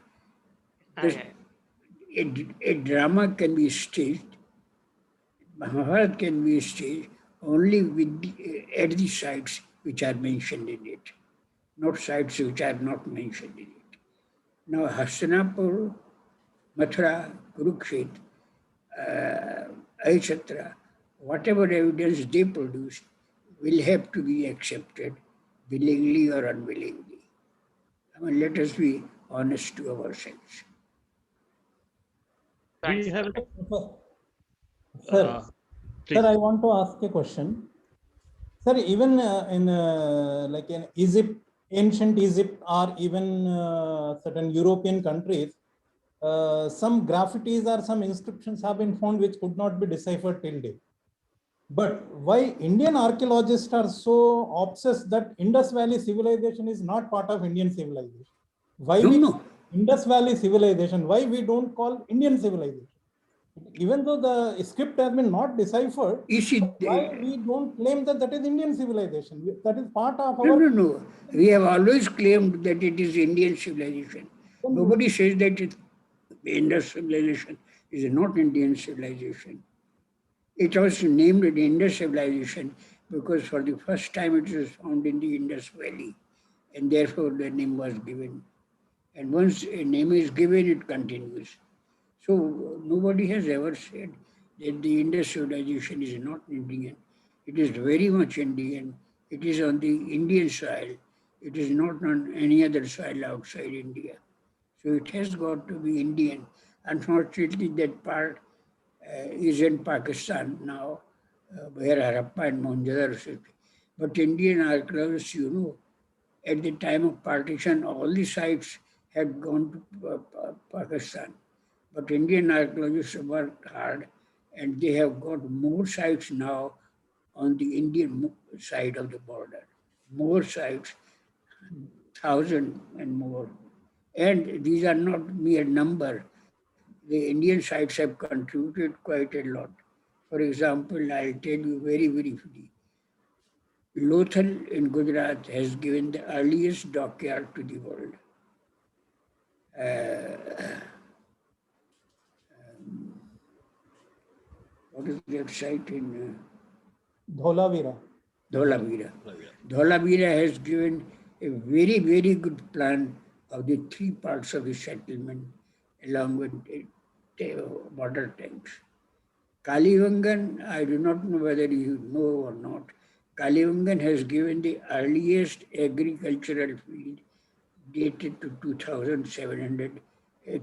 A drama can be staged, Mahabharata can be staged only at the sites which are mentioned in it, not sites which are not mentioned in it. Now, Hastinapur, Mathura, Kurukshetra, etc., whatever evidence they produce will have to be accepted willingly or unwillingly. I mean, let us be honest to ourselves. Thanks, We have, Sir, please. sir, I want to ask a question. Sir, even in like in Egypt, ancient Egypt, or even certain European countries, some graffitis or some inscriptions have been found which could not be deciphered till date. But why Indian archaeologists are so obsessed that Indus Valley civilization is not part of Indian civilization? Why No, we no. Indus Valley civilization? Why we don't call Indian civilization? Even though the script has been not deciphered, You see, why we don't claim that that is Indian civilization? That is part of no, our. no, no. We have always claimed that it is Indian civilization. Nobody says that the Indus civilization is not Indian civilization. It was named the Indus civilization because for the first time it was found in the Indus Valley, and therefore the name was given. And once a name is given, it continues. So nobody has ever said that the Indus civilization is not Indian. It is very much Indian. It is on the Indian soil. It is not on any other soil outside India. So it has got to be Indian. Unfortunately, that part is in Pakistan now, where Harappa and Mohenjo-daro sit. But Indian archaeologists, at the time of partition, all the sites had gone to Pakistan. But Indian archaeologists worked hard, and they have got more sites now on the Indian side of the border. More sites, 1,000 and more. And these are not mere number. The Indian sites have contributed quite a lot. For example, I'll tell you very briefly. Lothal in Gujarat has given the earliest dockyard to the world. What is that site in Dholavira. Dholavira? Dholavira has given a very, very good plan of the three parts of the settlement along with water tanks. Kalibangan, I do not know whether you know or not. Kalibangan has given the earliest agricultural field dated to 2700,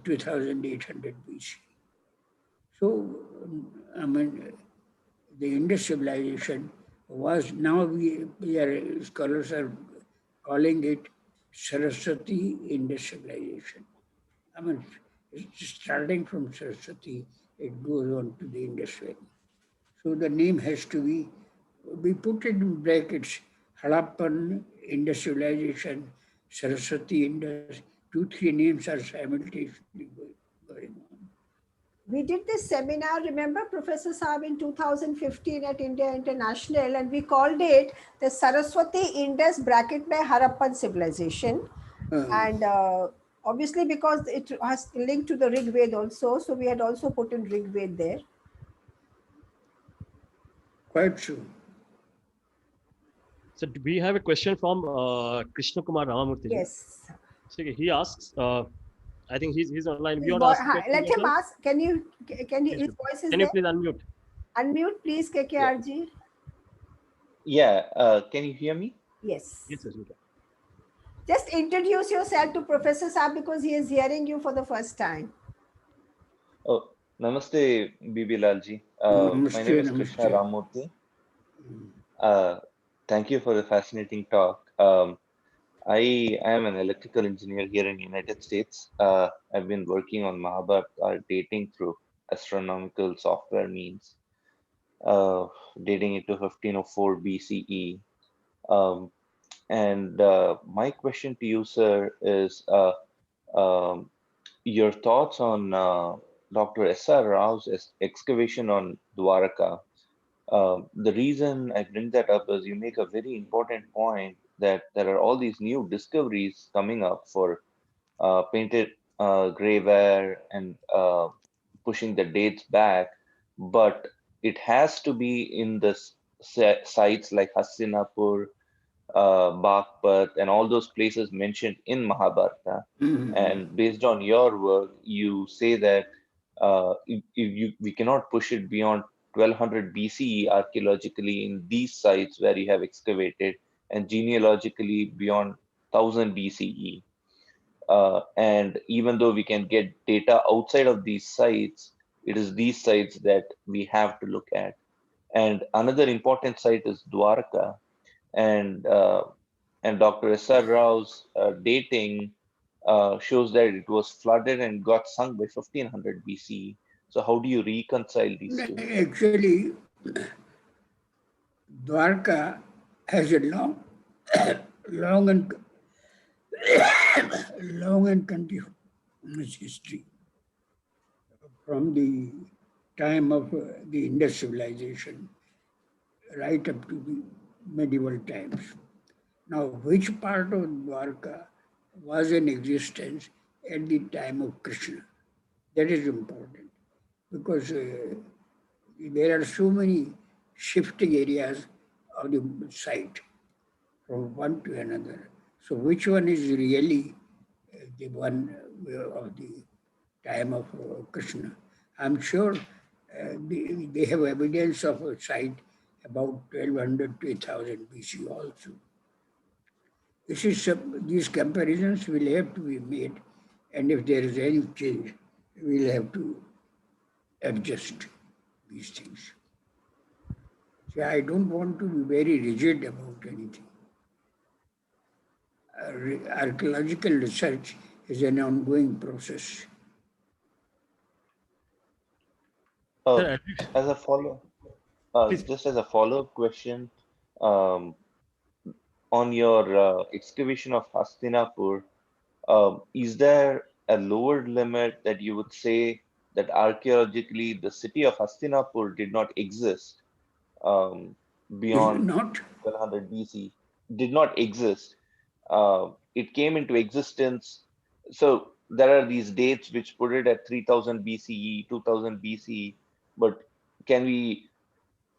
2800 BC. So, I mean, the Indus civilization was, now scholars are calling it Saraswati Indus civilization. I mean, starting from Saraswati, it goes on to the Indus Valley. So the name has to be, we put it in brackets, Harappan Indus civilization, Saraswati Indus, 2-3 names are simultaneously going on. We did this seminar, remember, Professor Saab, in 2015 at India International, and we called it the Saraswati Indus bracket by Harappan civilization. And obviously, because it has linked to the Rig Veda also, so we had also put in Rig Veda there. Quite true. So we have a question from Krishna Kumar Ramamurthy. Yes. So he asks, I think he's online. His You want vo- to ask a question Let as him well? ask. Can you? His voice is Can you there. please unmute? Unmute, please, KKRG. Yeah, can you hear me? Yes. Yes, yes, we can. Just introduce yourself to Professor Saab because he is hearing you for the first time. Oh, Namaste, Bibi Lalji. My name is Namaste, Krishna namaste. Ramurthy. Thank you for the fascinating talk. I am an electrical engineer here in the United States. I've been working on Mahabharata dating through astronomical software means, dating it to 1504 BCE. Um, and my question to you, sir, is um, your thoughts on Dr. S.R. Rao's excavation on Dwaraka. The reason I bring that up is you make a very important point that there are all these new discoveries coming up for painted grayware and pushing the dates back, but it has to be in the sites like Hastinapur, Bagpat, and all those places mentioned in Mahabharata. And based on your work, you say that we cannot push it beyond 1200 BCE archaeologically in these sites where you have excavated, and genealogically beyond 1000 BCE. And even though we can get data outside of these sites, it is these sites that we have to look at. And another important site is Dwarka, and Dr. S.R. Rao's dating shows that it was flooded and got sunk by 1500 BC. So how do you reconcile these two? Actually, Dwarka has a long and long and continuous history from the time of the Indus civilization right up to the medieval times. Now, which part of Dwarka was in existence at the time of Krishna? That is important because there are so many shifting areas of the site from one to another. So which one is really the one of the time of Krishna? I'm sure they have evidence of a site about 1200 to 1000 BC also. These comparisons will have to be made, and if there is any change, we'll have to adjust these things. See, I don't want to be very rigid about anything. Archaeological research is an ongoing process. Sir, As a follow, please. just as a follow-up question, um, on your excavation of Hastinapur, is there a lower limit that you would say that archaeologically the city of Hastinapur did not exist beyond Not 1200 BC? Did not exist. It came into existence. So there are these dates which put it at 3000 BCE, 2000 BCE, but can we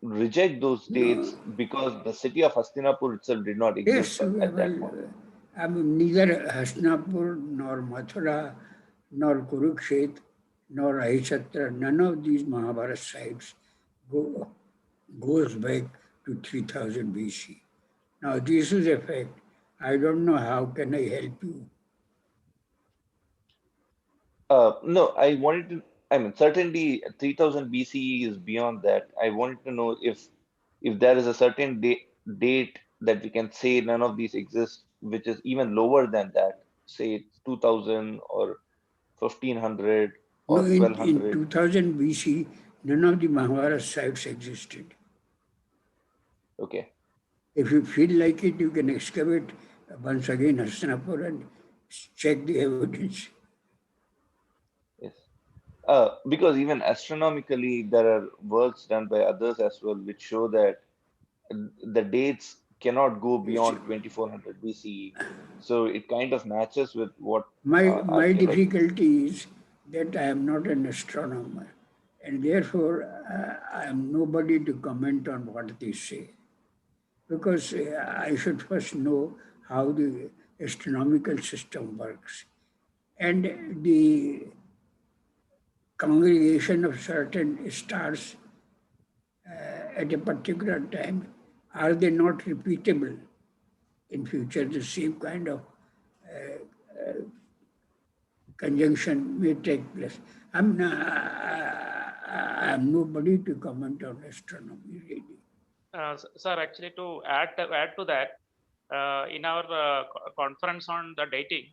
reject those dates because the city of Hastinapur itself did not exist yes, at that well, point? I mean, neither Hastinapur nor Mathura nor Kurukshetra nor Ahishatra, none of these Mahabharata sites goes back to 3000 BC. Now, this is a fact. I don't know how can I help you. No, I wanted to. I mean, certainly 3000 BCE is beyond that. I wanted to know if there is a certain date that we can say none of these exist, which is even lower than that. Say it's 2000 or 1500 No, or in 1200. 2000 BC, none of the Mahabharata sites existed. Okay. If you feel like it, you can excavate once again Hastinapur and check the evidence. Yes. Because even astronomically, there are works done by others as well, which show that the dates cannot go beyond 2400 BCE. So it kind of matches with what My archaeologists. difficulty is that I am not an astronomer, and therefore I am nobody to comment on what they say. Because I should first know how the astronomical system works. And the congregation of certain stars at a particular time, are they not repeatable in future? The same kind of conjunction may take place. I'm nobody to comment on astronomy, really. Sir, actually, to add to that, in our conference on the dating,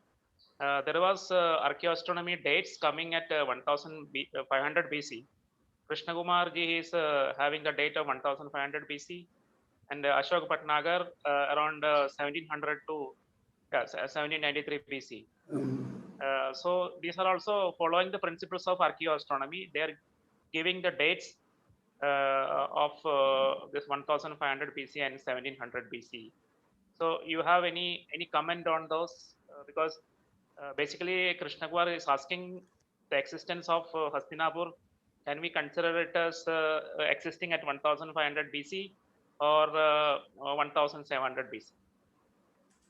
there was archaeoastronomy dates coming at 1500 BC. Krishna Kumar ji is having the date of 1500 BC, and Ashok Bhatnagar around 1700 to 1793 BC. So these are also following the principles of archaeoastronomy. They are giving the dates of this 1500 BC and 1700 BC. So you have any comment on those? Because basically Krishna Kumar is asking the existence of Hastinapur. Can we consider it as existing at 1500 BC or 1700 BC?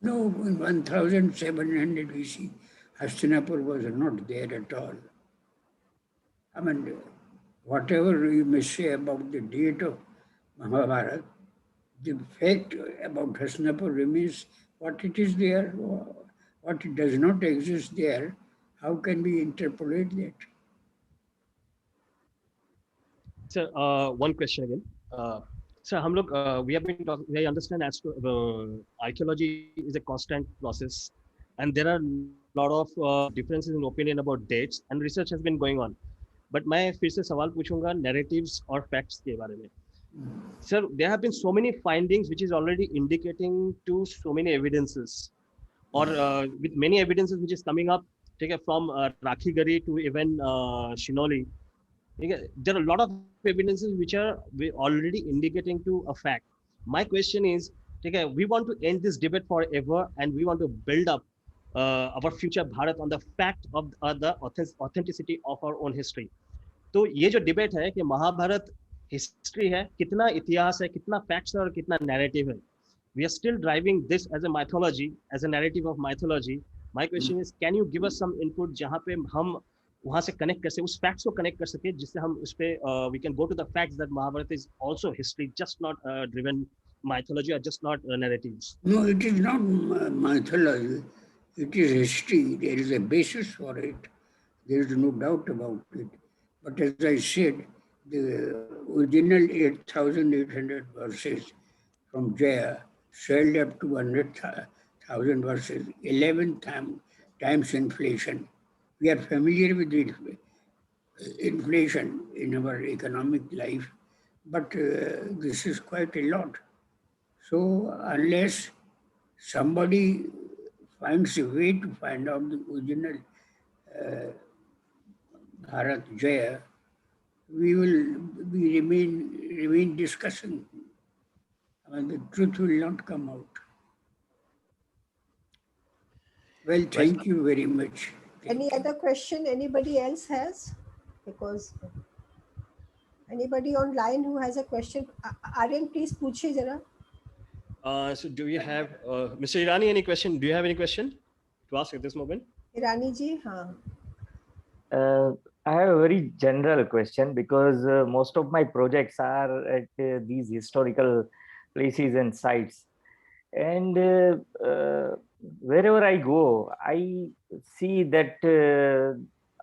No, in 1700 BC, Hastinapur was not there at all. I mean, whatever you may say about the date of Mahabharata, the fact about Hastinapur remains what it is there. What does not exist there, how can we interpolate that? Sir, one question again. Sir, we have been talking. I understand archaeology is a constant process, and there are a lot of differences in opinion about dates, and research has been going on. But मैं फिर से सवाल पूछूंगा narratives और facts के बारे में. Sir, there have been so many findings which is already indicating to so many evidences, or with many evidences which is coming up, from Rakhi Gari to even Shinoli. There are a lot of evidences which are already indicating to a fact. My question is, we want to end this debate forever, and we want to build up our future Bharat on the fact of the authenticity of our own history. तो ये जो debate है कि Mahabharat history है, कितना इतिहास है, कितना फैक्ट्स है और कितना नैरेटिव है, we are still driving this as a mythology, as a narrative of mythology. My question is, can you give us some input जहाँ पे हम वहाँ से कनेक्ट कर सके, उस फैक्ट्स को कनेक्ट कर सके, जिससे हम उस पे we can go to the facts that Mahabharata is also history, just not driven mythology or just not narratives. No, it is not mythology. It is history. There is a basis for it. There is no doubt about it. But as I said, the original 8,800 verses from Jaya swelled up to 100,000 verses, 11 times inflation. We are familiar with it, inflation in our economic life, but this is quite a lot. So unless somebody finds a way to find out the original Bharat Jaya, we will remain discussing. I mean, the truth will not come out. Well, thank you very much. Any other question anybody else has? Because anybody online who has a question, Aryan, please पूछिए जरा. So do we have Mr. Irani, any question? Do you have any question to ask at this moment? Irani ji, हाँ. I have a very general question, because most of my projects are at these historical places and sites. And wherever I go, I see that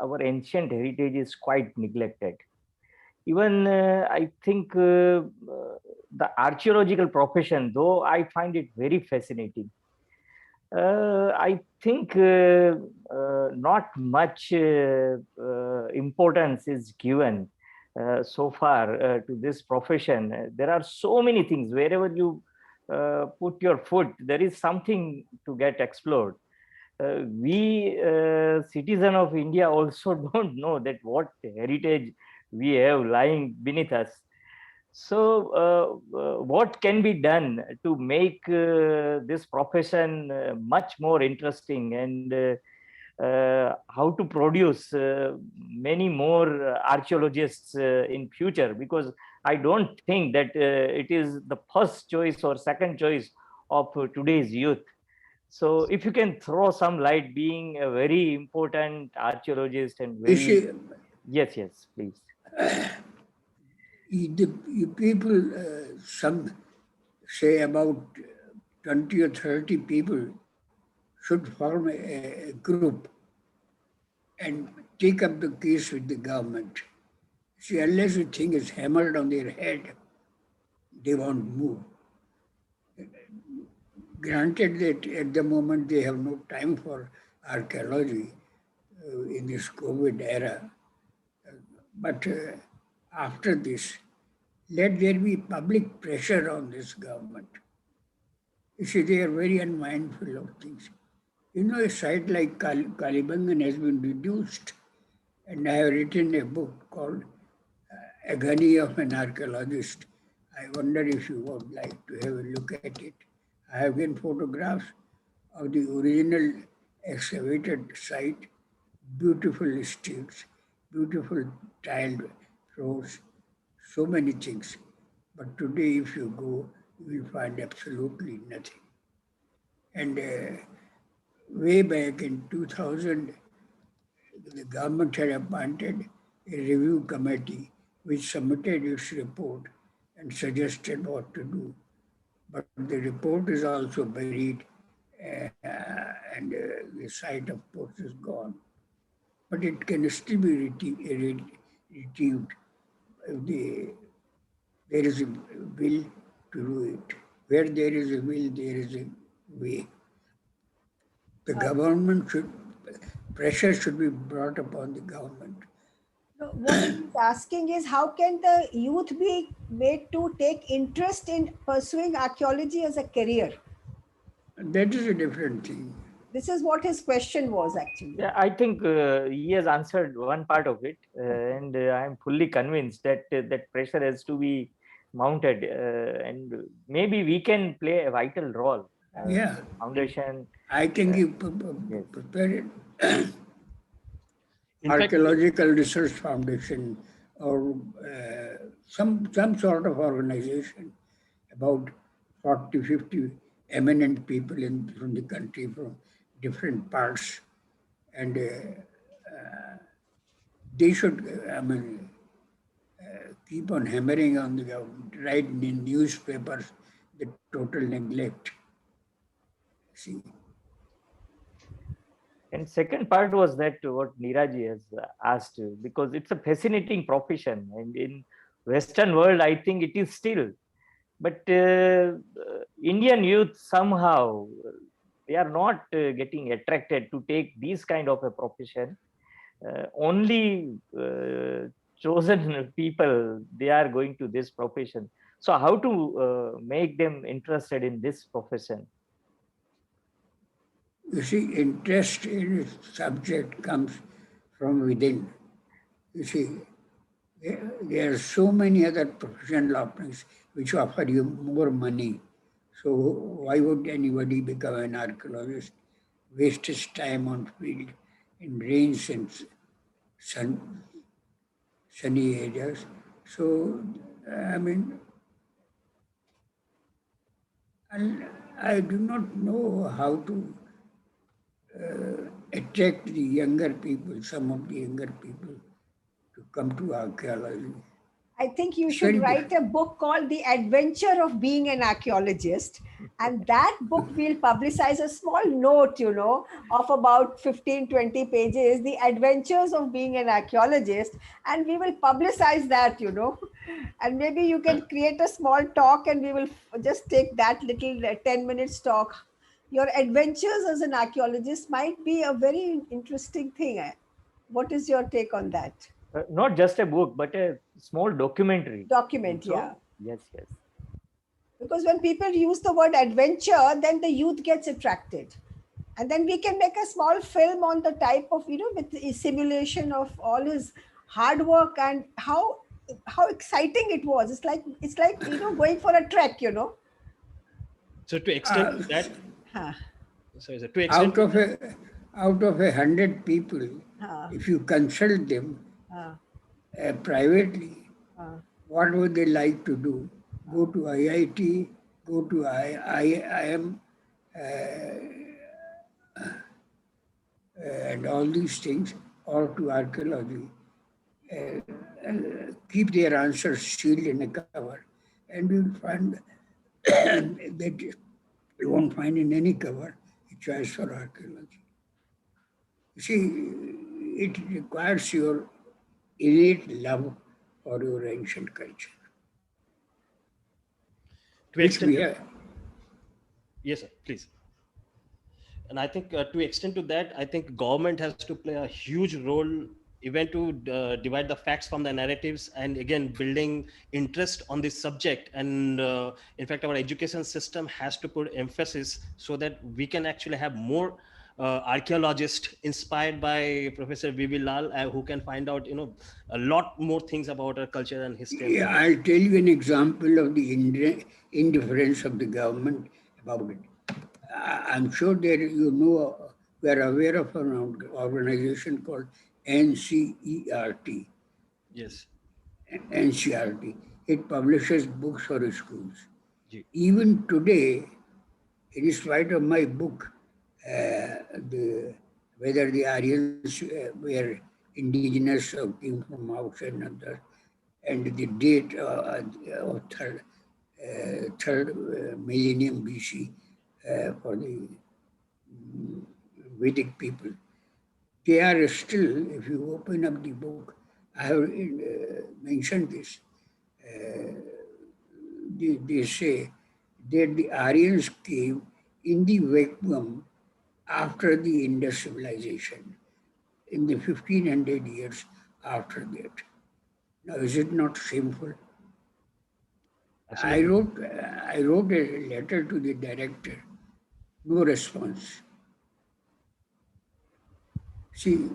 our ancient heritage is quite neglected. Even I think the archaeological profession, though I find it very fascinating, I think not much importance is given so far to this profession. There are so many things. Wherever you put your foot, there is something to get explored. We citizens of India also don't know that what heritage we have lying beneath us. So what can be done to make this profession much more interesting, and how to produce many more archaeologists in future? Because I don't think that it is the first choice or second choice of today's youth. So if you can throw some light, being a very important archaeologist and very... Yes, please. You people, some say about 20 or 30 people should form a group and take up the case with the government. See, unless the thing is hammered on their head, they won't move. Granted that at the moment they have no time for archaeology in this COVID era, but after this, let there be public pressure on this government. You see, they are very unmindful of things. You know, a site like Kalibangan has been reduced, and I have written a book called Agony of an Archaeologist. I wonder if you would like to have a look at it. I have given photographs of the original excavated site, beautiful streets, beautiful tiled floors, so many things. But today, if you go, you will find absolutely nothing. And way back in 2000, the government had appointed a review committee which submitted its report and suggested what to do. But the report is also buried and the site of course is gone. But it can still be retrieved if there is a will to do it. Where there is a will, there is a way. The government pressure should be brought upon the government. No, what he's asking is how can the youth be made to take interest in pursuing archaeology as a career? That is a different thing. This is what his question was actually. Yeah, I think he has answered one part of it, and I am fully convinced that that pressure has to be mounted, and maybe we can play a vital role. Yeah. Foundation. I think you Yes. prepared In fact, Archaeological Research Foundation or some sort of organization about 40, 50 eminent people from the country from different parts. And they should, keep on hammering on the government, write in newspapers the total neglect. See, And second part was that what Neeraj has asked, because it's a fascinating profession, and in Western world, I think it is still. But Indian youth somehow they are not getting attracted to take this kind of a profession. Only chosen people they are going to this profession. So how to make them interested in this profession? you see, interest in a subject comes from within. You see, there are so many other professional openings which offer you more money. So why would anybody become an archaeologist, waste his time on field in rains and sunny areas? So, I mean, I do not know how to attract the younger people, some of the younger people, to come to archaeology. I think you It's should very write a book called The Adventure of Being an Archaeologist. And that book will publicize a small note, of about 15, 20 pages, The Adventures of Being an Archaeologist. And we will publicize that, And maybe you can create a small talk and we will just take that little 10 minutes talk. Your adventures as an archaeologist might be a very interesting thing. What is your take on that? Not just a book, but a small documentary. Document, So, yeah. yes. Because when people use the word adventure, then the youth gets attracted. And then we can make a small film on the type of, with a simulation of all his hard work and how exciting it was. It's like going for a trek, so to extend to that, Huh. sorry, sir, to extend Out of 100 people, if you consult them privately, what would they like to do? Go to IIT, go to IIM, and all these things, or to archaeology. Keep their answers sealed in a cover, and you'll find that you won't find in any cover a choice for archaeology. You see, it requires your innate love for your ancient culture. to Which we extend, have. yes, sir, please. And I think to extend to that, I think government has to play a huge role even to divide the facts from the narratives, and again building interest on this subject. And in fact, our education system has to put emphasis so that we can actually have more archaeologists inspired by Professor V.V. Lal, who can find out a lot more things about our culture and history. Yeah, I'll tell you an example of the indifference of the government about it. I'm sure that we are aware of an organization called NCERT. Yes. NCERT. It publishes books for schools. Ji. Even today, in spite of my book, whether the Aryans were indigenous or came from outside another, and the date of third millennium BC for the Vedic people. They are still, if you open up the book, I have mentioned this. They say that the Aryans came in the vacuum after the Indus civilization, in the 1500 years after that. Now, is it not shameful? I wrote a letter to the director, no response. See,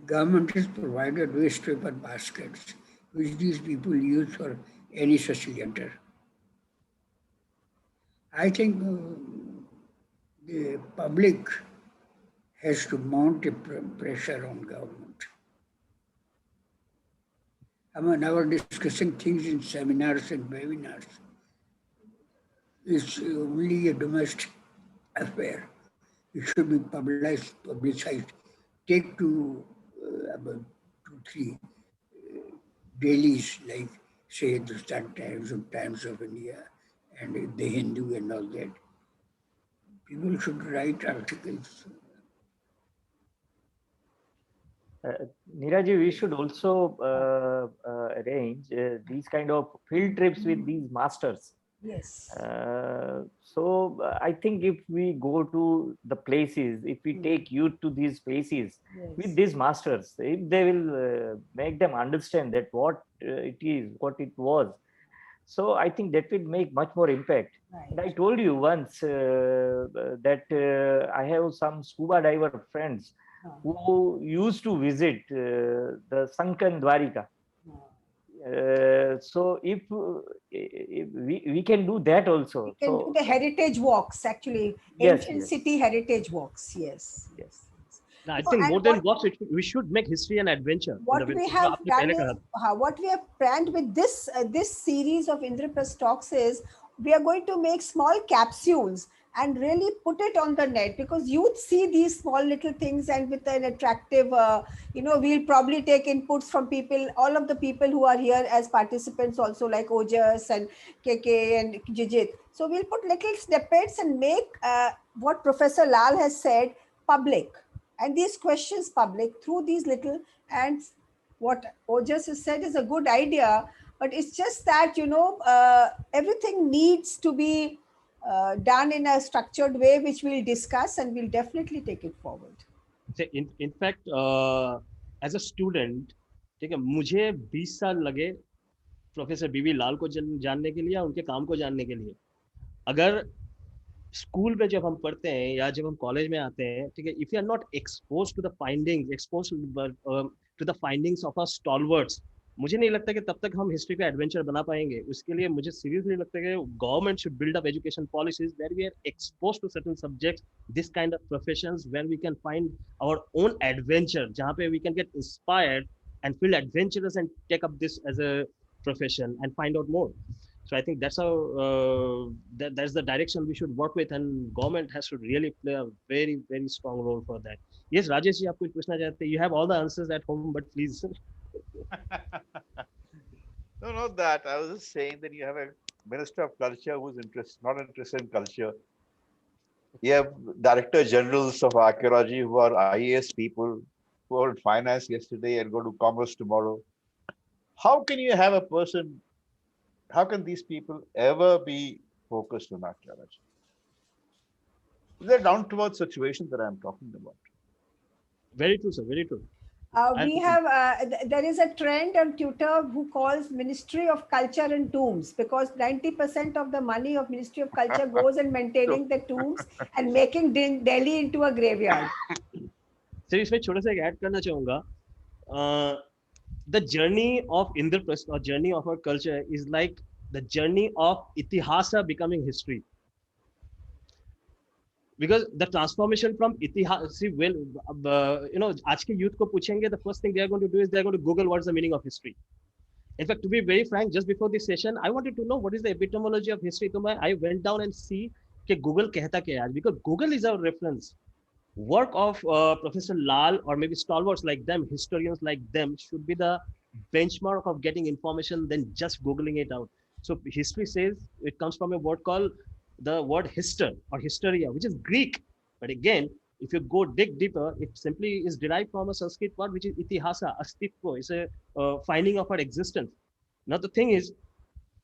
government has provided waste paper baskets, which these people use for any such letter. I think the public has to mount a pressure on government. I mean, our discussing things in seminars and webinars is only a domestic affair. It should be publicized. Take about 2, 3 dailies like, say, the Sun Times or Times of India and the Hindu and all that. People should write articles. Neeraji, we should also arrange these kind of field trips with these masters. Yes. So I think if we go to the places, if we take youth to these places with these masters, if they will make them understand that what it is, what it was. So I think that will make much more impact. Right. And I told you once that I have some scuba diver friends who used to visit the sunken Dwarika. So if we can do that also. We can do the heritage walks, actually. Ancient city heritage walks. Yes. No, I think more than walks, we should make history an adventure. What we have done is, what we have planned with this series of Indraprastha talks is, we are going to make small capsules and really put it on the net, because youth see these small little things, and with an attractive, we'll probably take inputs from people, all of the people who are here as participants also, like Ojas and KK and Jijit. So we'll put little snippets and make what Professor Lal has said public, and these questions public through these little, and what Ojas has said is a good idea, but it's just that, everything needs to be done in a structured way, which we'll discuss, and we'll definitely take it forward. In fact, as a student, ठीक है, मुझे 20 साल लगे professor बीवी लाल को जानने के लिए, उनके काम को जानने के लिए. अगर स्कूल में जब हम पढ़ते हैं या जब हम कॉलेज में आते हैं, ठीक है, if you are not expose to the findings, expose to the findings of a stalwarts, मुझे नहीं लगता कि तब तक हम हिस्ट्री का एडवेंचर बना पाएंगे. उसके लिए मुझे सीरियसली लगता है कि government should build up education policies where we are expose to certain subjects, this kind of professions where we can find our own adventure, जहां पे we can get inspired and feel adventurous and take up this as a profession and find out more. So I think that's how that's the direction we should work with, and government has to really play a very, very strong role for that. Yes, Rajesh ji, आप कुछ पूछना चाहते हैं? You have all the answers at home, but please. No, not that. I was just saying that you have a minister of culture who's not interested in culture. You have director generals of archaeology who are IAS people, who are in finance yesterday and go to commerce tomorrow. How can you have a person? How can these people ever be focused on archaeology? They're down to earth situation that I'm talking about. Very true, sir. Very true. We have, there is a trend on Twitter who calls Ministry of Culture and tombs, because 90% of the money of Ministry of Culture goes in maintaining the tombs and making Delhi into a graveyard. Sir इसमें छोटा सा एक add करना चाहूँगा. The journey of Indraprastha, or journey of our culture, is like the journey of Itihasa becoming history. Because the transformation from Itihas, see, well, आज के youth को पूछेंगे, the first thing they are going to do is they are going to Google what's the meaning of history. In fact, to be very frank, just before this session, I wanted to know what is the epistemology of history. So I went down and see कि Google कहता क्या है, because Google is our reference. Work of Professor Lal, or maybe stalwarts like them, historians like them, should be the benchmark of getting information than just Googling it out. So history says it comes from a word called the word hister or hysteria, which is Greek. But again, if you go dig deeper, it simply is derived from a Sanskrit word which is itihasa, astitva. It's a finding of our existence. Now the thing is,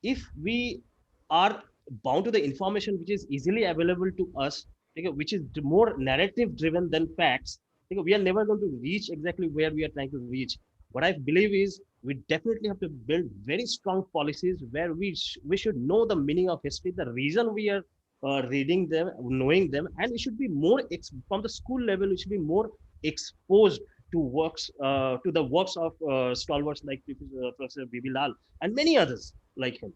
if we are bound to the information which is easily available to us, okay, which is more narrative driven than facts, okay, we are never going to reach exactly where we are trying to reach. What I believe is we definitely have to build very strong policies where we should know the meaning of history, the reason we are reading them, knowing them, and we should be more from the school level. We should be more exposed to works, to the works of stalwarts like Professor B.B. Lal and many others like him.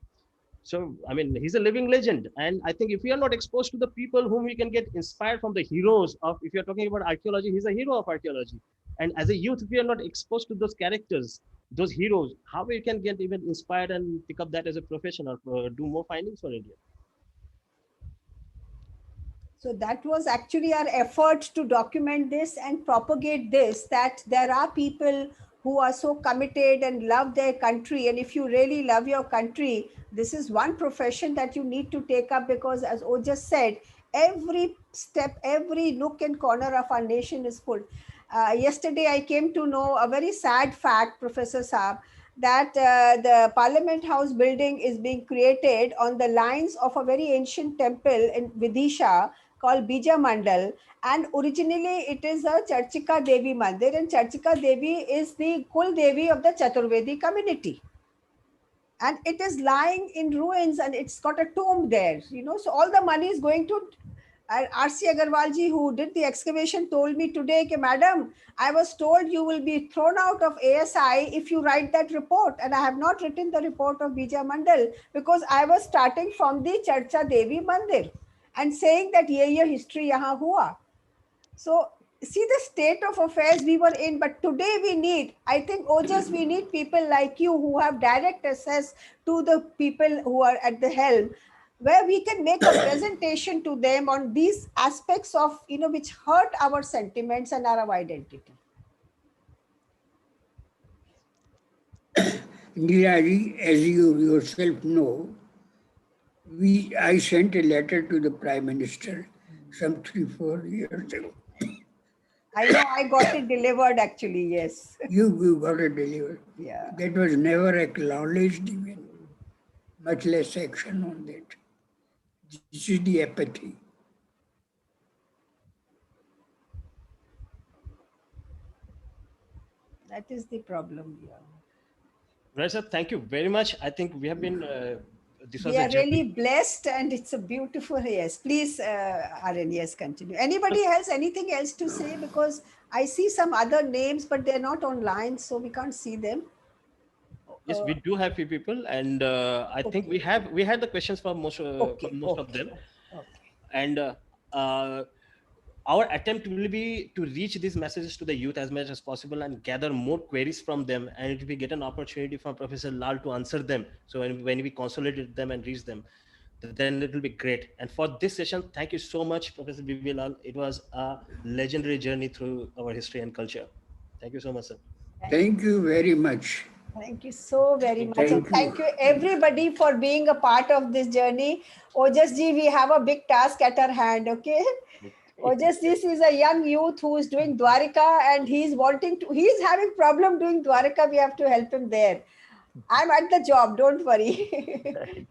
So, I mean, he's a living legend. And I think if we are not exposed to the people whom we can get inspired from, the heroes of, if you're talking about archaeology, he's a hero of archaeology. And as a youth, if we are not exposed to those characters, those heroes, how we can get even inspired and pick up that as a profession or do more findings for India? So that was actually our effort to document this and propagate this, that there are people who are so committed and love their country. And if you really love your country, this is one profession that you need to take up, because as Ojas said, every step, every nook and corner of our nation is full. Yesterday, I came to know a very sad fact, Professor Saab, that the Parliament House building is being created on the lines of a very ancient temple in Vidisha called Bija Mandal, and originally it is a Charchika Devi Mandir, and Charchika Devi is the Kul Devi of the Chaturvedi community. And it is lying in ruins, and it's got a tomb there, so all the money is going to R.C. Agarwal ji, who did the excavation, told me today, Madam, I was told you will be thrown out of ASI if you write that report. And I have not written the report of Bija Mandal because I was starting from the Charcha Devi Mandir and saying that ye history yahan hua. So see the state of affairs we were in. But today we need, I think, Ojas, we need people like you who have direct access to the people who are at the helm, where we can make a presentation to them on these aspects of, which hurt our sentiments and our identity. Neeraj, as you yourself know, I sent a letter to the Prime Minister some 3-4 years ago. I know, I got it delivered actually, yes. You got it delivered. Yeah. That was never acknowledged even, much less action on that. This is the apathy. That is the problem here. Right, sir. Thank you very much. I think we have been. This was we are really blessed, and it's a beautiful. Yes, please, Aryan, yes, continue. Anybody else? Anything else to say? Because I see some other names, but they're not online, so we can't see them. Yes, we do have few people, and I think we had the questions for most of them. Okay. And our attempt will be to reach these messages to the youth as much as possible and gather more queries from them. And if we get an opportunity from Professor Lal to answer them, so when we consolidate them and reach them, then it will be great. And for this session, thank you so much, Professor B.B. Lal. It was a legendary journey through our history and culture. Thank you so much, sir. Thank you very much. Thank you so very much. And thank you everybody for being a part of this journey. Ojas ji, we have a big task at our hand, okay? Ojas, this is a young youth who is doing Dwarika, and he's having problem doing Dwarika. We have to help him there. I'm at the job, don't worry.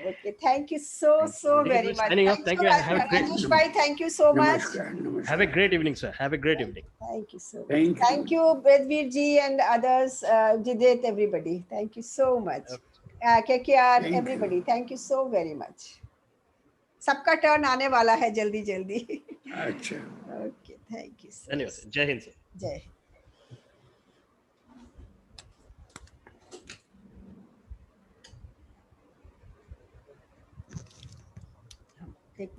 Okay, thank you so very much. Thank you. Rajesh bhai, thank you so much. Namaskar. Have a great evening, sir. Have a great evening. Thank you so much. Thank you, Bedveer ji and others, Jidit, everybody. Thank you so much. KKR, everybody. Thank you so very much. सबका turn आने वाला है जल्दी जल्दी. अच्छा. Okay, thank you. धन्यवाद. जय Hind sir. जय हिंद. Take